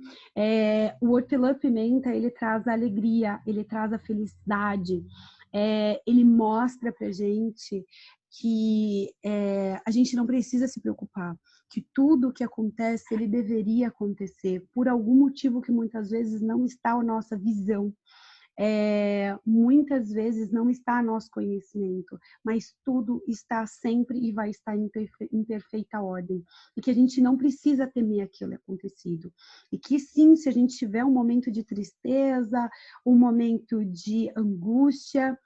O hortelã-pimenta, ele traz a alegria, ele traz a felicidade, ele mostra pra gente que a gente não precisa se preocupar, que tudo o que acontece, ele deveria acontecer, por algum motivo que muitas vezes não está a nossa visão. Muitas vezes não está a nosso conhecimento, mas tudo está sempre e vai estar em perfeita ordem. E que a gente não precisa temer aquilo acontecido. E que sim, se a gente tiver um momento de tristeza, um momento de angústia,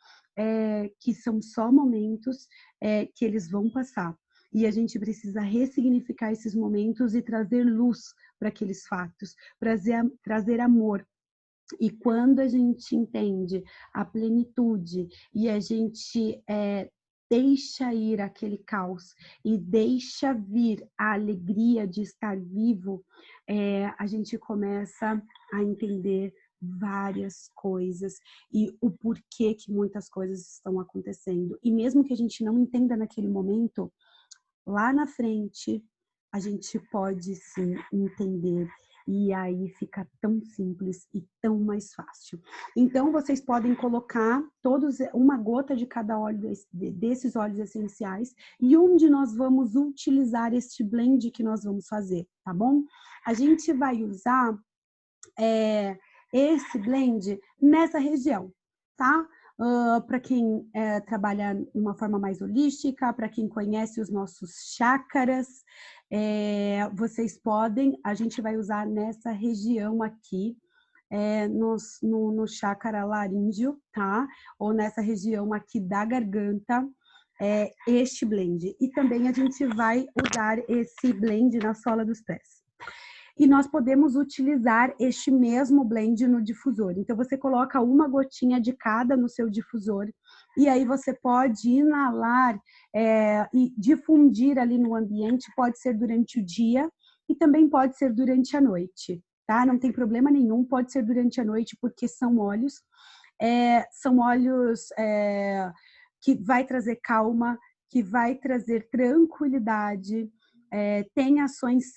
que são só momentos que eles vão passar. E a gente precisa ressignificar esses momentos e trazer luz para aqueles fatos, trazer amor. E quando a gente entende a plenitude e a gente deixa ir aquele caos e deixa vir a alegria de estar vivo, a gente começa a entender várias coisas e o porquê que muitas coisas estão acontecendo. E mesmo que a gente não entenda naquele momento, lá na frente a gente pode sim entender. E aí fica tão simples e tão mais fácil. Então, vocês podem colocar uma gota de cada óleo desses óleos essenciais e onde nós vamos utilizar este blend que nós vamos fazer, tá bom? A gente vai usar esse blend nessa região, tá? Para quem trabalha de uma forma mais holística, para quem conhece os nossos chakras, vocês podem, a gente vai usar nessa região aqui, no chácara laríngeo, tá? Ou nessa região aqui da garganta, este blend. E também a gente vai usar esse blend na sola dos pés. E nós podemos utilizar este mesmo blend no difusor. Então, você coloca uma gotinha de cada no seu difusor, e aí você pode inalar e difundir ali no ambiente, pode ser durante o dia e também pode ser durante a noite, tá? Não tem problema nenhum, pode ser durante a noite, porque são óleos que vai trazer calma, que vai trazer tranquilidade, tem ações,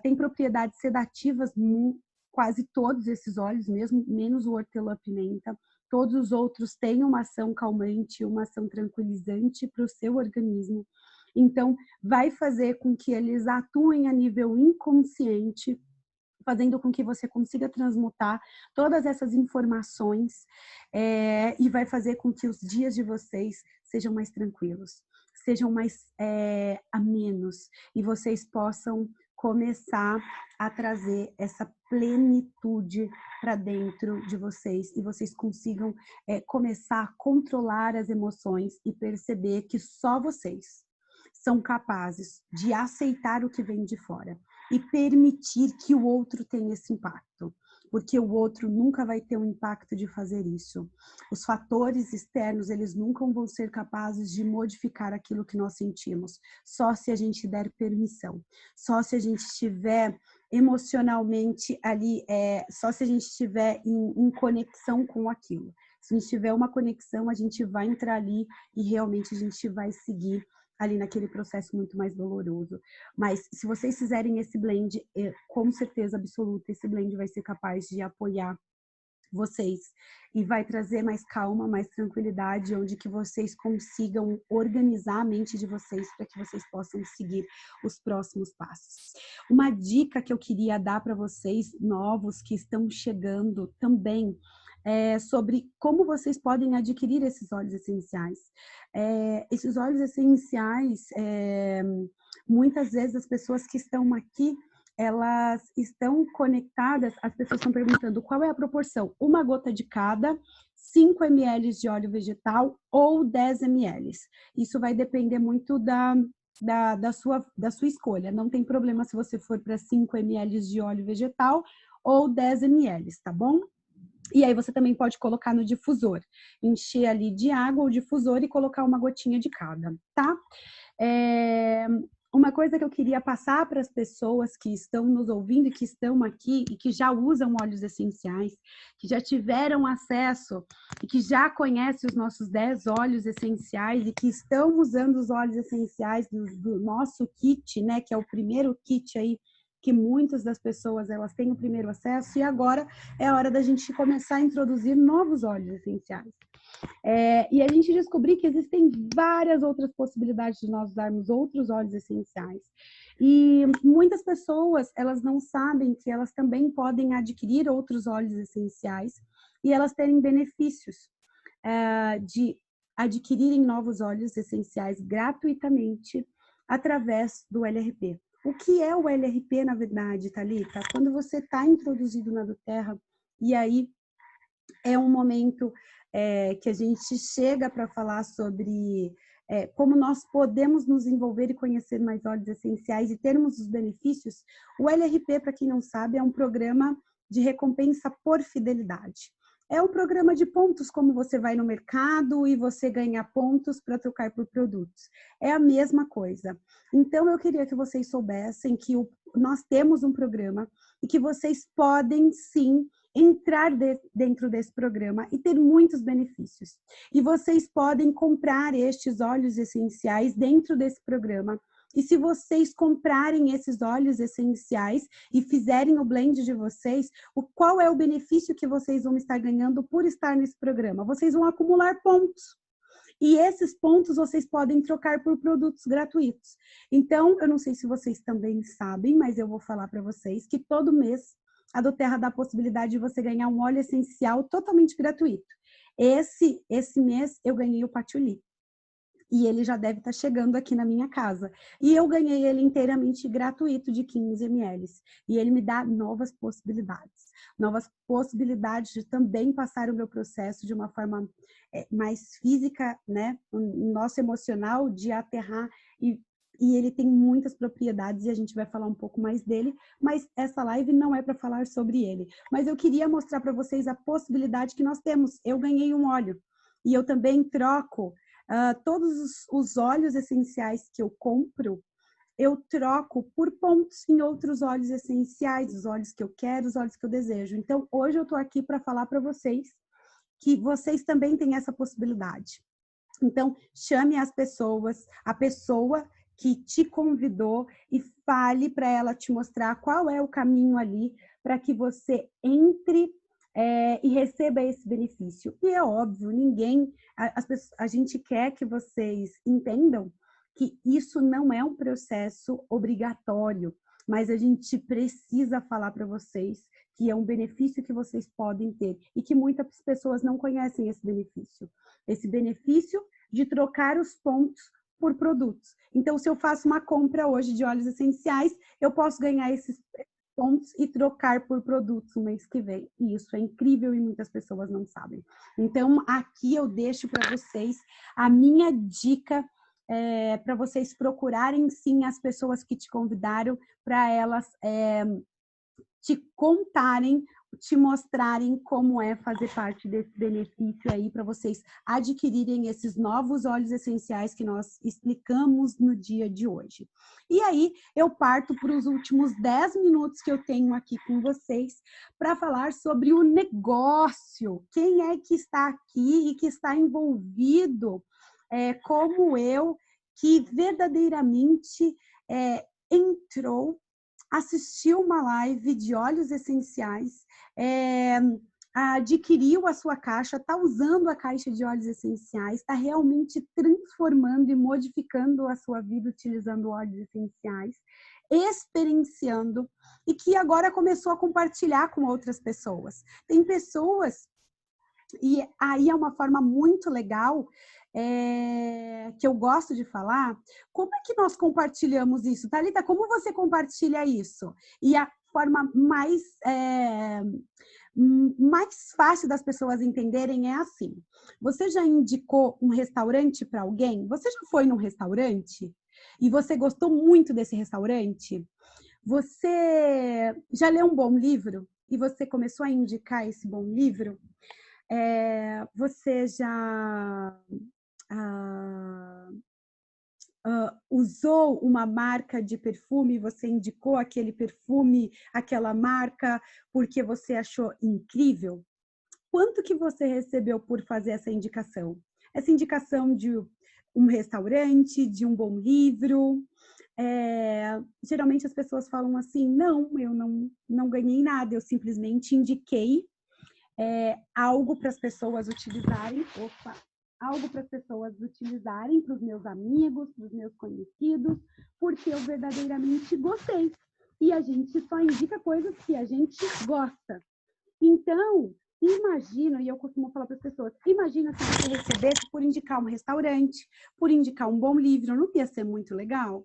tem propriedades sedativas, quase todos esses óleos, mesmo menos o hortelã-pimenta. Todos os outros têm uma ação calmante, uma ação tranquilizante para o seu organismo. Então, vai fazer com que eles atuem a nível inconsciente fazendo com que você consiga transmutar todas essas informações e vai fazer com que os dias de vocês sejam mais tranquilos, sejam mais amenos, e vocês possam começar a trazer essa plenitude para dentro de vocês, e vocês consigam começar a controlar as emoções e perceber que só vocês são capazes de aceitar o que vem de fora e permitir que o outro tenha esse impacto, porque o outro nunca vai ter um impacto de fazer isso. Os fatores externos, eles nunca vão ser capazes de modificar aquilo que nós sentimos, só se a gente der permissão, só se a gente estiver emocionalmente ali, só se a gente estiver em conexão com aquilo. Se a gente tiver uma conexão, a gente vai entrar ali e realmente a gente vai seguir ali naquele processo muito mais doloroso. Mas se vocês fizerem esse blend, com certeza absoluta, esse blend vai ser capaz de apoiar vocês e vai trazer mais calma, mais tranquilidade, onde que vocês consigam organizar a mente de vocês para que vocês possam seguir os próximos passos. Uma dica que eu queria dar para vocês novos que estão chegando também sobre como vocês podem adquirir esses óleos essenciais. Esses óleos essenciais, muitas vezes as pessoas que estão aqui, elas estão conectadas, as pessoas estão perguntando qual é a proporção, uma gota de cada, 5 ml de óleo vegetal ou 10 ml. Isso vai depender muito da sua escolha. Não tem problema se você for para 5 ml de óleo vegetal ou 10 ml, tá bom? E aí você também pode colocar no difusor, encher ali de água o difusor e colocar uma gotinha de cada, tá? Uma coisa que eu queria passar para as pessoas que estão nos ouvindo e que estão aqui e que já usam óleos essenciais, que já tiveram acesso e que já conhecem os nossos 10 óleos essenciais e que estão usando os óleos essenciais do nosso kit, né, que é o primeiro kit aí, que muitas das pessoas elas têm o primeiro acesso, e agora é a hora da gente começar a introduzir novos óleos essenciais. E a gente descobriu que existem várias outras possibilidades de nós usarmos outros óleos essenciais. E muitas pessoas, elas não sabem que elas também podem adquirir outros óleos essenciais e elas terem benefícios de adquirirem novos óleos essenciais gratuitamente através do LRP. O que é o LRP, na verdade, Thalita? Quando você está introduzido na do Terra, e aí é um momento que a gente chega para falar sobre como nós podemos nos envolver e conhecer mais óleos essenciais e termos os benefícios. O LRP, para quem não sabe, é um programa de recompensa por fidelidade. É um programa de pontos, como você vai no mercado e você ganha pontos para trocar por produtos. É a mesma coisa. Então, eu queria que vocês soubessem que nós temos um programa e que vocês podem, sim, entrar dentro desse programa e ter muitos benefícios. E vocês podem comprar estes óleos essenciais dentro desse programa. E se vocês comprarem esses óleos essenciais e fizerem o blend de vocês, qual é o benefício que vocês vão estar ganhando por estar nesse programa? Vocês vão acumular pontos. E esses pontos vocês podem trocar por produtos gratuitos. Então, eu não sei se vocês também sabem, mas eu vou falar para vocês que todo mês a do Terra dá a possibilidade de você ganhar um óleo essencial totalmente gratuito. Esse mês eu ganhei o patchouli. E ele já deve estar chegando aqui na minha casa. E eu ganhei ele inteiramente gratuito de 15 ml. E ele me dá novas possibilidades. Novas possibilidades de também passar o meu processo de uma forma mais física, né? O nosso emocional, de aterrar. E ele tem muitas propriedades e a gente vai falar um pouco mais dele. Mas essa live não é para falar sobre ele. Mas eu queria mostrar para vocês a possibilidade que nós temos. Eu ganhei um óleo. E eu também troco todos os óleos essenciais que eu compro, eu troco por pontos em outros óleos essenciais, os óleos que eu quero, os óleos que eu desejo. Então, hoje eu estou aqui para falar para vocês que vocês também têm essa possibilidade. Então, chame as pessoas, a pessoa que te convidou e fale para ela te mostrar qual é o caminho ali para que você entre e receba esse benefício. E é óbvio, a gente quer que vocês entendam que isso não é um processo obrigatório. mas a gente precisa falar para vocês que é um benefício que vocês podem ter e que muitas pessoas não conhecem esse benefício. Esse benefício de trocar os pontos por produtos. Então, se eu faço uma compra hoje de óleos essenciais, eu posso ganhar esses pontos e trocar por produtos no mês que vem. E isso é incrível e muitas pessoas não sabem. Então, aqui eu deixo para vocês a minha dica para vocês procurarem sim as pessoas que te convidaram para elas te contarem, te mostrarem como é fazer parte desse benefício aí para vocês adquirirem esses novos óleos essenciais que nós explicamos no dia de hoje. E aí eu parto para os últimos 10 minutos que eu tenho aqui com vocês para falar sobre o negócio. Quem é que está aqui e que está envolvido, como eu, que verdadeiramente entrou, assistiu uma live de óleos essenciais, adquiriu a sua caixa, está usando a caixa de óleos essenciais, está realmente transformando e modificando a sua vida utilizando óleos essenciais, experienciando, e que agora começou a compartilhar com outras pessoas. Tem pessoas, e aí é uma forma muito legal, que eu gosto de falar, como é que nós compartilhamos isso? Thalita, como você compartilha isso? E a forma mais fácil das pessoas entenderem é assim. Você já indicou um restaurante para alguém? Você já foi num restaurante? E você gostou muito desse restaurante? Você já leu um bom livro? E você começou a indicar esse bom livro? Você já usou uma marca de perfume, você indicou aquele perfume, aquela marca, porque você achou incrível? Quanto que você recebeu por fazer essa indicação? Essa indicação de um restaurante, de um bom livro? Geralmente as pessoas falam assim, não, eu não ganhei nada, eu simplesmente indiquei algo para as pessoas utilizarem, algo para as pessoas utilizarem, para os meus amigos, para os meus conhecidos, porque eu verdadeiramente gostei. E a gente só indica coisas que a gente gosta. Então, imagina, e eu costumo falar para as pessoas, imagina se você recebesse por indicar um restaurante, por indicar um bom livro, não ia ser muito legal?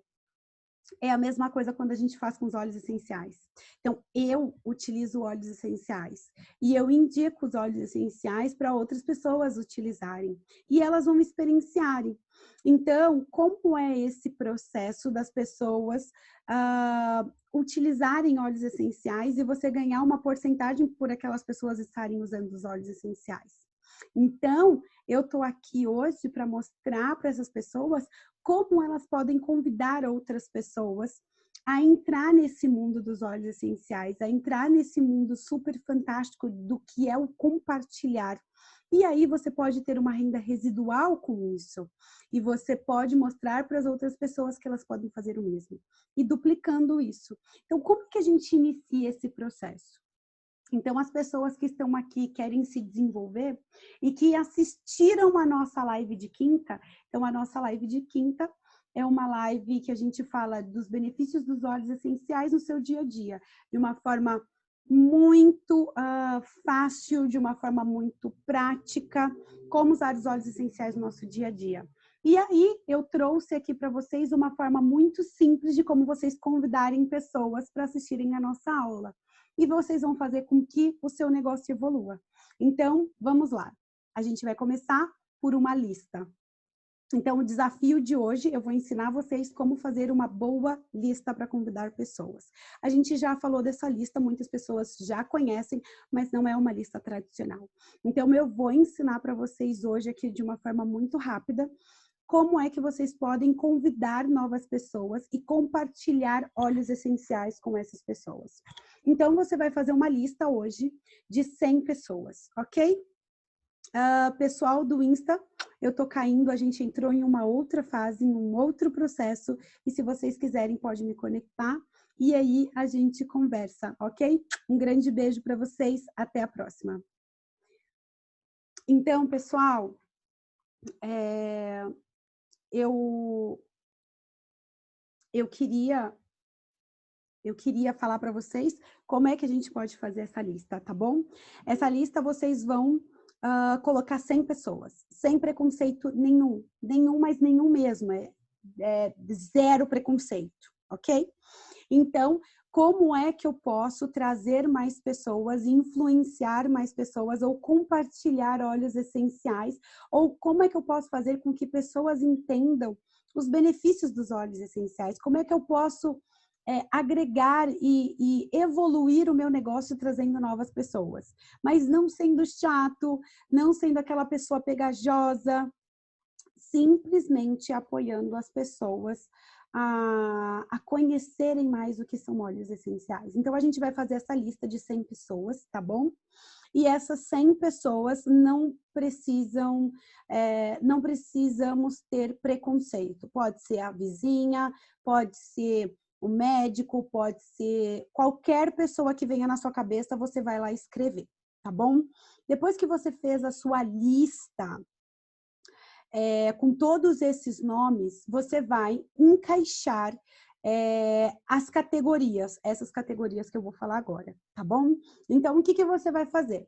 É a mesma coisa quando a gente faz com os óleos essenciais. Então, eu utilizo óleos essenciais e eu indico os óleos essenciais para outras pessoas utilizarem e elas vão experienciarem. Então, como é esse processo das pessoas utilizarem óleos essenciais e você ganhar uma porcentagem por aquelas pessoas estarem usando os óleos essenciais? Então, eu estou aqui hoje para mostrar para essas pessoas como elas podem convidar outras pessoas a entrar nesse mundo dos óleos essenciais, a entrar nesse mundo super fantástico do que é o compartilhar. E aí você pode ter uma renda residual com isso. E você pode mostrar para as outras pessoas que elas podem fazer o mesmo. E duplicando isso. Então, como que a gente inicia esse processo? Então, as pessoas que estão aqui querem se desenvolver e que assistiram a nossa live de quinta, então a nossa live de quinta é uma live que a gente fala dos benefícios dos óleos essenciais no seu dia a dia, de uma forma muito fácil, de uma forma muito prática, como usar os óleos essenciais no nosso dia a dia. E aí, eu trouxe aqui para vocês uma forma muito simples de como vocês convidarem pessoas para assistirem a nossa aula. E vocês vão fazer com que o seu negócio evolua. Então, vamos lá. A gente vai começar por uma lista. Então, o desafio de hoje, eu vou ensinar vocês como fazer uma boa lista para convidar pessoas. A gente já falou dessa lista, muitas pessoas já conhecem, mas não é uma lista tradicional. Então, eu vou ensinar para vocês hoje aqui de uma forma muito rápida como é que vocês podem convidar novas pessoas e compartilhar óleos essenciais com essas pessoas. Então, você vai fazer uma lista hoje de 100 pessoas, ok? Pessoal do Insta, eu tô caindo, a gente entrou em uma outra fase, em um outro processo, e se vocês quiserem, pode me conectar, e aí a gente conversa, ok? Um grande beijo para vocês, até a próxima. Então, pessoal, eu eu queria falar para vocês como é que a gente pode fazer essa lista, tá bom? Essa lista vocês vão colocar 100 pessoas, sem preconceito nenhum, mas nenhum mesmo, zero preconceito, ok? Então, como é que eu posso trazer mais pessoas, influenciar mais pessoas ou compartilhar óleos essenciais? Ou como é que eu posso fazer com que pessoas entendam os benefícios dos óleos essenciais? Como é que eu posso agregar e evoluir o meu negócio trazendo novas pessoas? Mas não sendo chato, não sendo aquela pessoa pegajosa, simplesmente apoiando as pessoas a conhecerem mais o que são óleos essenciais. Então, a gente vai fazer essa lista de 100 pessoas, tá bom? E essas 100 pessoas não precisamos ter preconceito. Pode ser a vizinha, pode ser o médico, pode ser qualquer pessoa que venha na sua cabeça, você vai lá escrever, tá bom? Depois que você fez a sua lista, com todos esses nomes, você vai encaixar as categorias, essas categorias que eu vou falar agora, tá bom? Então, o que você vai fazer?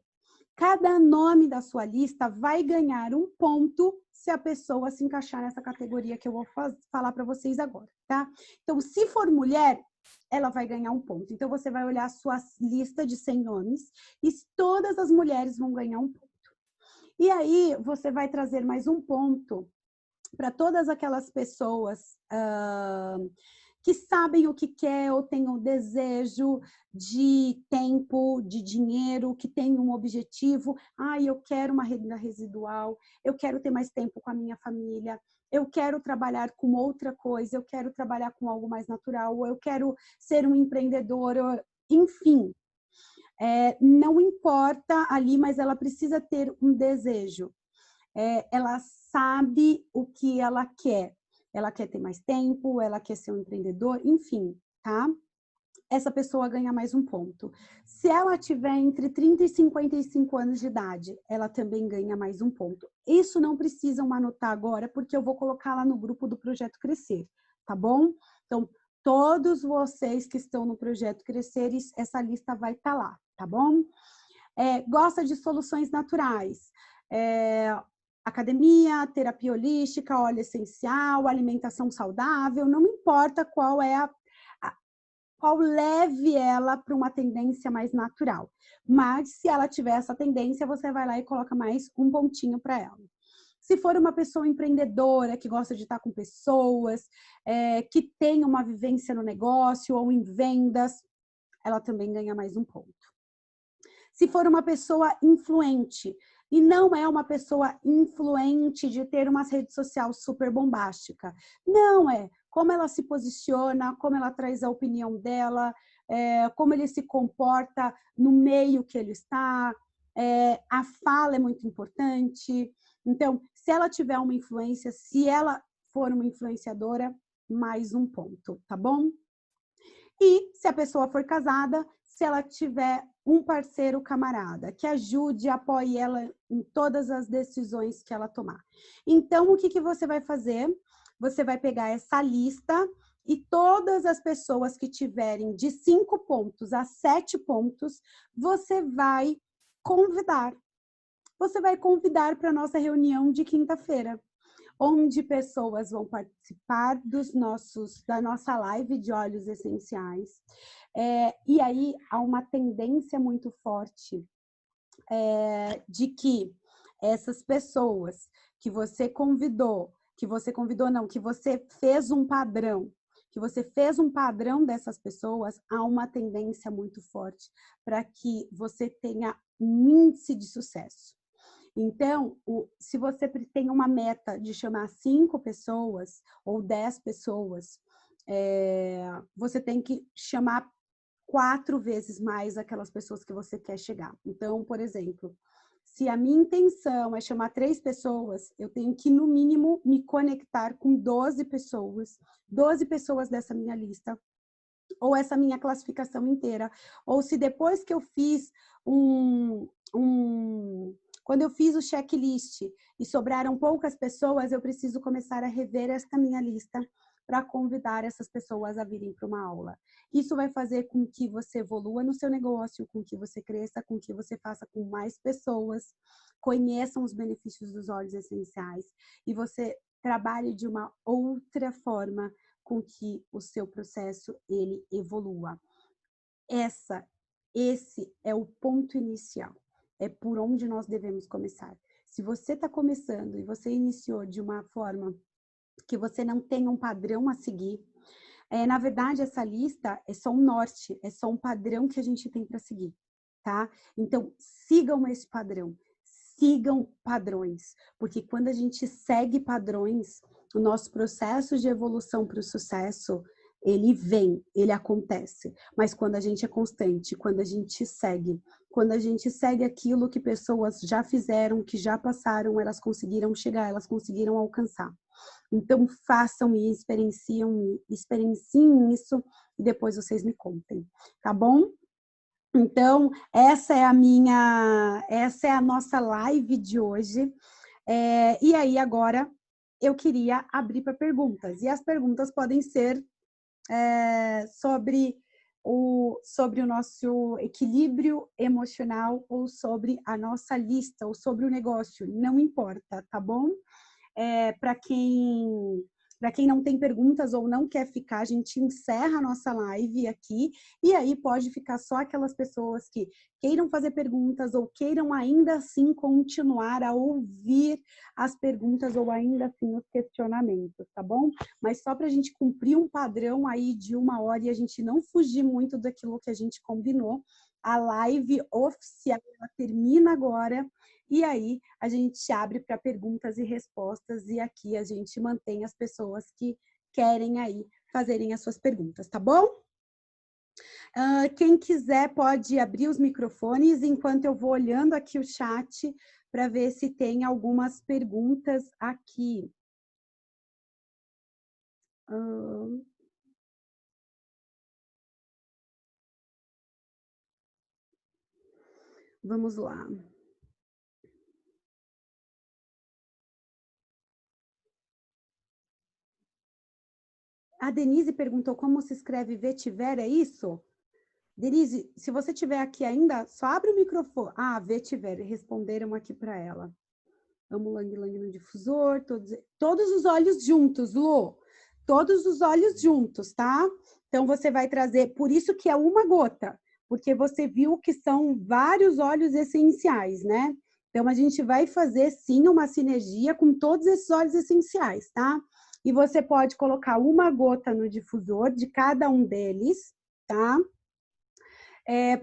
Cada nome da sua lista vai ganhar um ponto se a pessoa se encaixar nessa categoria que eu vou falar para vocês agora, tá? Então, se for mulher, ela vai ganhar um ponto. Então, você vai olhar a sua lista de 100 nomes e todas as mulheres vão ganhar um ponto. E aí, você vai trazer mais um ponto para todas aquelas pessoas que sabem o que quer ou têm o desejo de tempo, de dinheiro, que tem um objetivo. Eu quero uma renda residual, eu quero ter mais tempo com a minha família, eu quero trabalhar com outra coisa, eu quero trabalhar com algo mais natural, ou eu quero ser um empreendedor, enfim. Não importa ali, mas ela precisa ter um desejo. Ela sabe o que ela quer. Ela quer ter mais tempo, ela quer ser um empreendedor, enfim, tá? Essa pessoa ganha mais um ponto. Se ela tiver entre 30 e 55 anos de idade, ela também ganha mais um ponto. Isso não precisam anotar agora, porque eu vou colocar lá no grupo do Projeto Crescer, tá bom? Então, todos vocês que estão no Projeto Crescer, essa lista vai estar lá, tá bom? Gosta de soluções naturais. Academia, terapia holística, óleo essencial, alimentação saudável, não importa qual qual leve ela para uma tendência mais natural. Mas se ela tiver essa tendência, você vai lá e coloca mais um pontinho para ela. Se for uma pessoa empreendedora, que gosta de estar com pessoas, que tem uma vivência no negócio ou em vendas, ela também ganha mais um ponto. Se for uma pessoa influente, e não é uma pessoa influente de ter uma rede social super bombástica. Não é. Como ela se posiciona, como ela traz a opinião dela, como ele se comporta no meio que ele está. A fala é muito importante. Então, se ela tiver uma influência, se ela for uma influenciadora, mais um ponto, tá bom? E se a pessoa for casada, se ela tiver um parceiro camarada, que ajude, apoie ela em todas as decisões que ela tomar. Então, o que você vai fazer? Você vai pegar essa lista e todas as pessoas que tiverem de 5 pontos a 7 pontos, você vai convidar. Você vai convidar para a nossa reunião de quinta-feira, onde pessoas vão participar da nossa live de óleos essenciais. E aí há uma tendência muito forte de que essas pessoas que você fez um padrão dessas pessoas, há uma tendência muito forte para que você tenha um índice de sucesso. Então, se você tem uma meta de chamar 5 pessoas ou 10 pessoas, você tem que chamar 4 vezes mais aquelas pessoas que você quer chegar. Então, por exemplo, se a minha intenção é chamar 3 pessoas, eu tenho que, no mínimo, me conectar com 12 pessoas dessa minha lista, ou essa minha classificação inteira. Ou se depois que eu fiz Quando eu fiz o checklist e sobraram poucas pessoas, eu preciso começar a rever esta minha lista para convidar essas pessoas a virem para uma aula. Isso vai fazer com que você evolua no seu negócio, com que você cresça, com que você faça com mais pessoas conheçam os benefícios dos óleos essenciais e você trabalhe de uma outra forma com que o seu processo ele evolua. Esse é o ponto inicial, é por onde nós devemos começar. Se você está começando e você iniciou de uma forma que você não tem um padrão a seguir, na verdade, essa lista é só um norte, é só um padrão que a gente tem para seguir, tá? Então, sigam esse padrão, sigam padrões, porque quando a gente segue padrões, o nosso processo de evolução para o sucesso, ele vem, ele acontece. Mas quando a gente é constante, quando a gente segue aquilo que pessoas já fizeram, que já passaram, elas conseguiram chegar, elas conseguiram alcançar. Então, façam e experienciem isso e depois vocês me contem, tá bom? Então, essa é a nossa live de hoje. E aí, agora, eu queria abrir para perguntas. E as perguntas podem ser sobre o nosso equilíbrio emocional ou sobre a nossa lista ou sobre o negócio, não importa, tá bom? Para quem não tem perguntas ou não quer ficar, a gente encerra a nossa live aqui e aí pode ficar só aquelas pessoas que queiram fazer perguntas ou queiram ainda assim continuar a ouvir as perguntas ou ainda assim os questionamentos, tá bom? Mas só para a gente cumprir um padrão aí de 1 hora e a gente não fugir muito daquilo que a gente combinou, a live oficial ela termina agora. E aí, a gente abre para perguntas e respostas e aqui a gente mantém as pessoas que querem aí fazerem as suas perguntas, tá bom? Quem quiser pode abrir os microfones enquanto eu vou olhando aqui o chat para ver se tem algumas perguntas aqui. Vamos lá. A Denise perguntou como se escreve vetiver, é isso? Denise, se você estiver aqui ainda, só abre o microfone. Ah, vetiver, responderam aqui para ela. Amo Lang Lang no difusor, todos os olhos juntos, Lu. Todos os olhos juntos, tá? Então, você vai trazer, por isso que é 1 gota, porque você viu que são vários óleos essenciais, né? Então, a gente vai fazer, sim, uma sinergia com todos esses óleos essenciais, tá? E você pode colocar 1 gota no difusor de cada um deles, tá?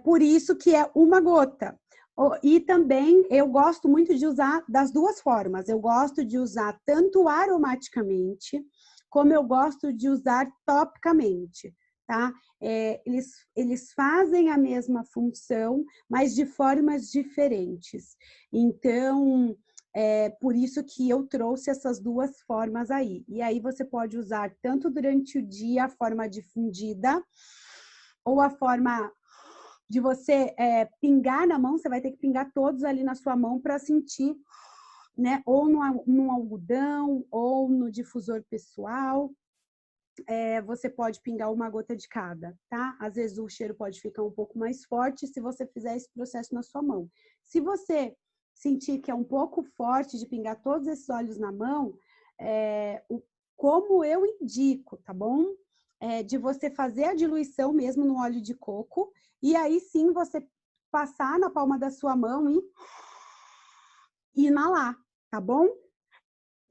Por isso que é 1 gota. E também eu gosto muito de usar das duas formas. Eu gosto de usar tanto aromaticamente, como eu gosto de usar topicamente, tá? Eles fazem a mesma função, mas de formas diferentes. Então, por isso que eu trouxe essas duas formas aí. E aí você pode usar tanto durante o dia a forma difundida, ou a forma de você pingar na mão, você vai ter que pingar todos ali na sua mão para sentir, né? Ou no algodão, ou no difusor pessoal. Você pode pingar 1 gota de cada, tá? Às vezes o cheiro pode ficar um pouco mais forte se você fizer esse processo na sua mão. Se você sentir que é um pouco forte de pingar todos esses óleos na mão, como eu indico, tá bom? De você fazer a diluição mesmo no óleo de coco, e aí sim você passar na palma da sua mão e inalar, tá bom?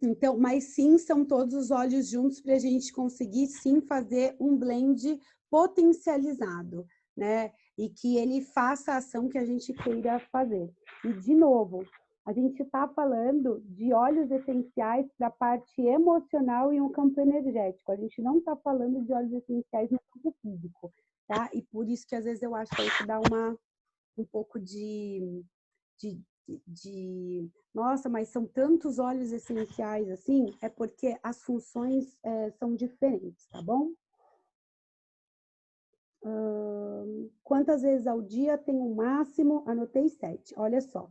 Então, mas sim, são todos os óleos juntos para a gente conseguir sim fazer um blend potencializado, né? E que ele faça a ação que a gente queira fazer. E, de novo, a gente está falando de óleos essenciais para a parte emocional e um campo energético. A gente não está falando de óleos essenciais no campo físico, tá? E por isso que às vezes eu acho que isso dá um pouco de nossa, mas são tantos óleos essenciais assim, é porque as funções são diferentes, tá bom? Quantas vezes ao dia tem o máximo? Anotei 7, olha só.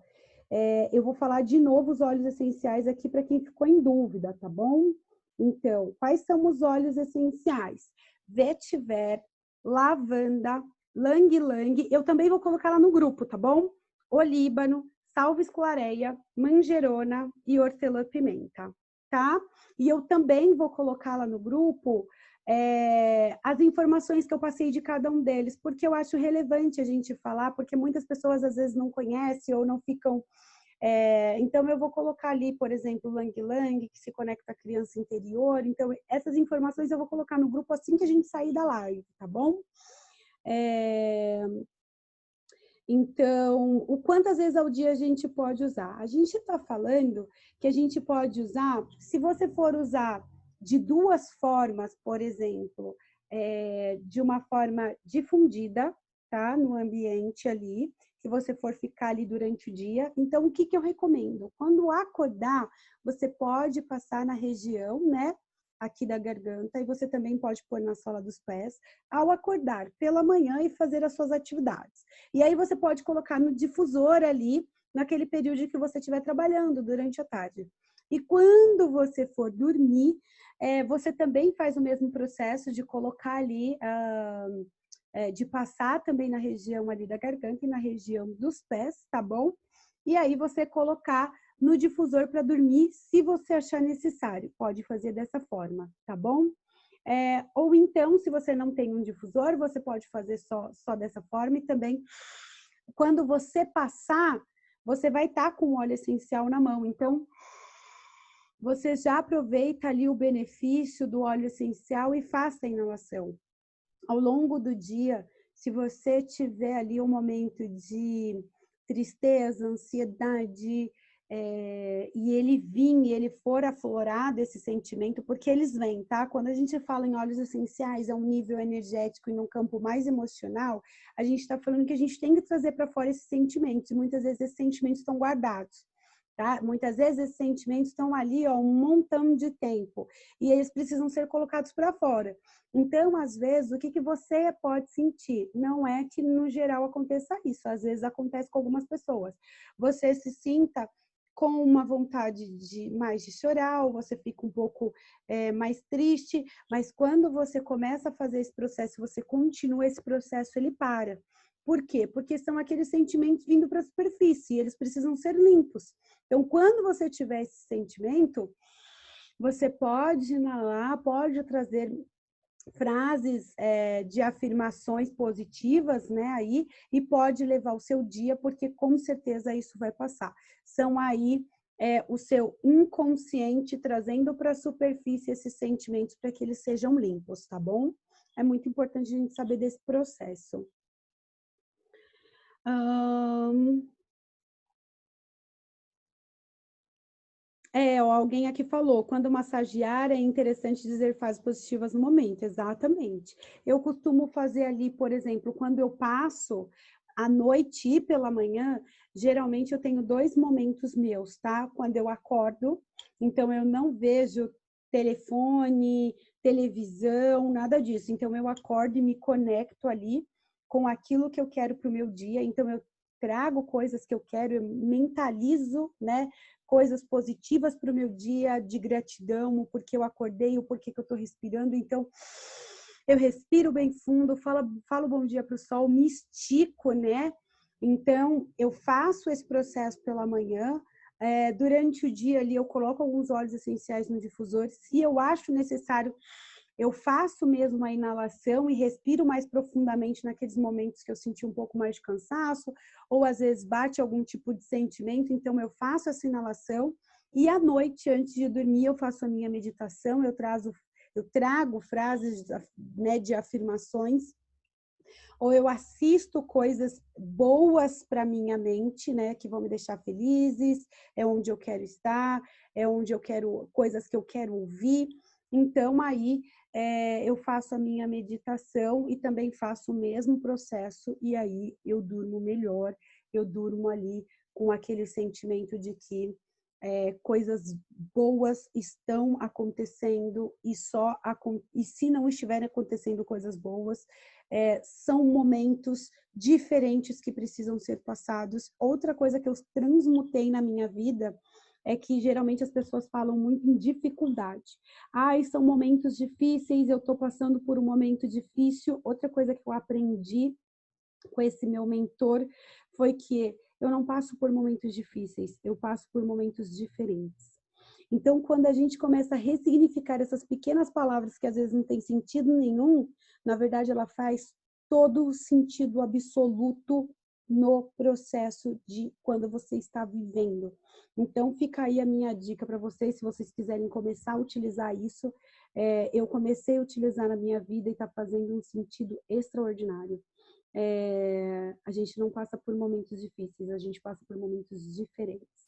Eu vou falar de novo os óleos essenciais aqui para quem ficou em dúvida, tá bom? Então, quais são os óleos essenciais? Vetiver, lavanda, lang-lang. Eu também vou colocar lá no grupo, tá bom? Olíbano, salves clareia, manjerona e hortelã-pimenta, tá? E eu também vou colocar lá no grupo as informações que eu passei de cada um deles, porque eu acho relevante a gente falar, porque muitas pessoas às vezes não conhecem ou não ficam... então, eu vou colocar ali, por exemplo, Lang Lang, que se conecta à criança interior. Então, essas informações eu vou colocar no grupo assim que a gente sair da live, tá bom? Então, o quantas vezes ao dia a gente pode usar? A gente está falando que a gente pode usar, se você for usar de duas formas, por exemplo, de uma forma difundida, tá? No ambiente ali, que você for ficar ali durante o dia. Então, o que eu recomendo? Quando acordar, você pode passar na região, né? Aqui da garganta, e você também pode pôr na sola dos pés, ao acordar pela manhã e fazer as suas atividades. E aí você pode colocar no difusor ali, naquele período que você estiver trabalhando durante a tarde. E quando você for dormir, você também faz o mesmo processo de colocar ali, de passar também na região ali da garganta e na região dos pés, tá bom? E aí você colocar no difusor para dormir, se você achar necessário. Pode fazer dessa forma, tá bom? Ou então, se você não tem um difusor, você pode fazer só dessa forma. E também, quando você passar, você vai estar com o óleo essencial na mão. Então, você já aproveita ali o benefício do óleo essencial e faça a inalação. Ao longo do dia, se você tiver ali um momento de tristeza, ansiedade, e ele for aflorado esse sentimento, porque eles vêm, tá? Quando a gente fala em óleos essenciais, é um nível energético e num campo mais emocional, a gente está falando que a gente tem que trazer para fora esses sentimentos, e muitas vezes esses sentimentos estão guardados. Tá? Muitas vezes esses sentimentos estão ali, ó, um montão de tempo, e eles precisam ser colocados para fora. Então, às vezes, o que você pode sentir? Não é que, no geral, aconteça isso. Às vezes, acontece com algumas pessoas. Você se sinta com uma vontade de chorar, ou você fica um pouco mais triste, mas quando você começa a fazer esse processo, você continua esse processo, ele para. Por quê? Porque são aqueles sentimentos vindo para a superfície, eles precisam ser limpos. Então, quando você tiver esse sentimento, você pode inalar, pode trazer frases de afirmações positivas, né, aí, e pode levar o seu dia, porque com certeza isso vai passar. São aí o seu inconsciente trazendo para a superfície esses sentimentos para que eles sejam limpos, tá bom? É muito importante a gente saber desse processo. Alguém aqui falou, quando massagear é interessante dizer fases positivas no momento, exatamente. Eu costumo fazer ali, por exemplo, quando eu passo à noite e pela manhã, geralmente eu tenho 2 momentos meus, tá? Quando eu acordo, então eu não vejo telefone, televisão, nada disso. Então eu acordo e me conecto ali com aquilo que eu quero para o meu dia, então eu trago coisas que eu quero, eu mentalizo, né? Coisas positivas para o meu dia, de gratidão, o porquê eu acordei, o porquê que eu estou respirando. Então, eu respiro bem fundo, falo bom dia para o sol, me estico, né? Então, eu faço esse processo pela manhã. Durante o dia ali, eu coloco alguns óleos essenciais no difusor. Se eu acho necessário, eu faço mesmo a inalação e respiro mais profundamente naqueles momentos que eu senti um pouco mais de cansaço, ou às vezes bate algum tipo de sentimento, então eu faço essa inalação, e à noite, antes de dormir, eu faço a minha meditação, eu trago frases, né, de afirmações, ou eu assisto coisas boas para minha mente, né, que vão me deixar felizes, é onde eu quero estar, é onde eu quero, coisas que eu quero ouvir. Então, aí eu faço a minha meditação e também faço o mesmo processo, e aí eu durmo melhor, eu durmo ali com aquele sentimento de que coisas boas estão acontecendo e se não estiverem acontecendo coisas boas, são momentos diferentes que precisam ser passados. Outra coisa que eu transmutei na minha vida é que geralmente as pessoas falam muito em dificuldade. Ai, são momentos difíceis, eu estou passando por um momento difícil. Outra coisa que eu aprendi com esse meu mentor foi que eu não passo por momentos difíceis, eu passo por momentos diferentes. Então, quando a gente começa a ressignificar essas pequenas palavras que às vezes não tem sentido nenhum, na verdade ela faz todo o sentido absoluto no processo de quando você está vivendo. Então, fica aí a minha dica para vocês, se vocês quiserem começar a utilizar isso. Eu comecei a utilizar na minha vida e está fazendo um sentido extraordinário. A gente não passa por momentos difíceis, a gente passa por momentos diferentes.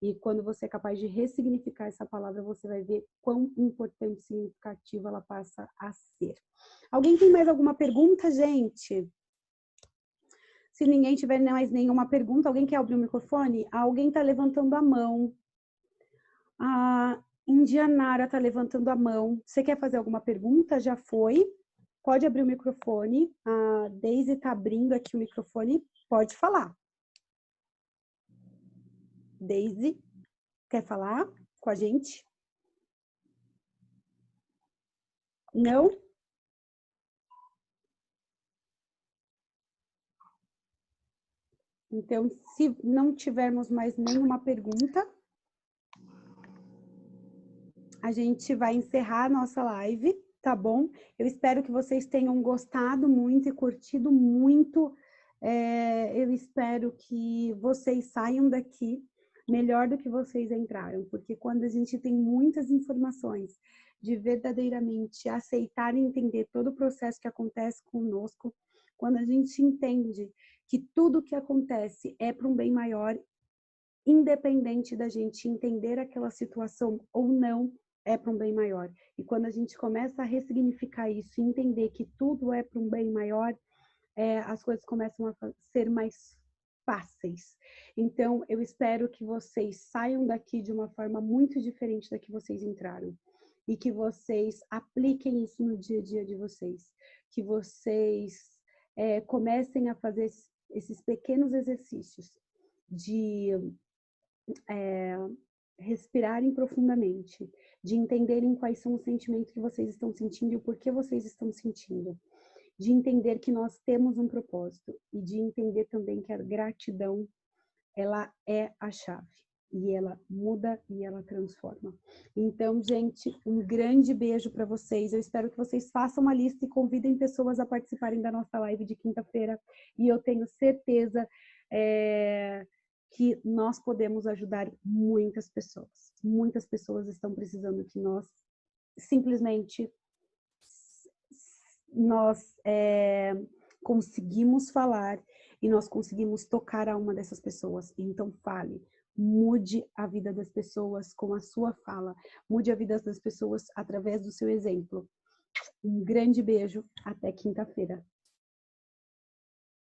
E quando você é capaz de ressignificar essa palavra, você vai ver quão importante e significativa ela passa a ser. Alguém tem mais alguma pergunta, gente? Se ninguém tiver mais nenhuma pergunta, alguém quer abrir o microfone? Alguém está levantando a mão. A Indianara está levantando a mão. Você quer fazer alguma pergunta? Já foi? Pode abrir o microfone. A Deise está abrindo aqui o microfone. Pode falar. Deise, quer falar com a gente? Não? Então, se não tivermos mais nenhuma pergunta, a gente vai encerrar a nossa live, tá bom? Eu espero que vocês tenham gostado muito e curtido muito. Eu espero que vocês saiam daqui melhor do que vocês entraram, porque quando a gente tem muitas informações de verdadeiramente aceitar e entender todo o processo que acontece conosco, quando a gente entende que tudo que acontece é para um bem maior, independente da gente entender aquela situação ou não, é para um bem maior. E quando a gente começa a ressignificar isso e entender que tudo é para um bem maior, as coisas começam a ser mais fáceis. Então, eu espero que vocês saiam daqui de uma forma muito diferente da que vocês entraram. E que vocês apliquem isso no dia a dia de vocês. Que vocês comecem a fazer esses pequenos exercícios de respirarem profundamente, de entenderem quais são os sentimentos que vocês estão sentindo e o porquê vocês estão sentindo, de entender que nós temos um propósito e de entender também que a gratidão, ela é a chave e ela muda e ela transforma. Então, gente, um grande beijo para vocês. Eu espero que vocês façam uma lista e convidem pessoas a participarem da nossa live de quinta-feira e eu tenho certeza que nós podemos ajudar muitas pessoas. Muitas pessoas estão precisando que nós simplesmente conseguimos falar e nós conseguimos tocar a alma dessas pessoas. Então fale, mude a vida das pessoas com a sua fala, mude a vida das pessoas através do seu exemplo. Um grande beijo, até quinta-feira.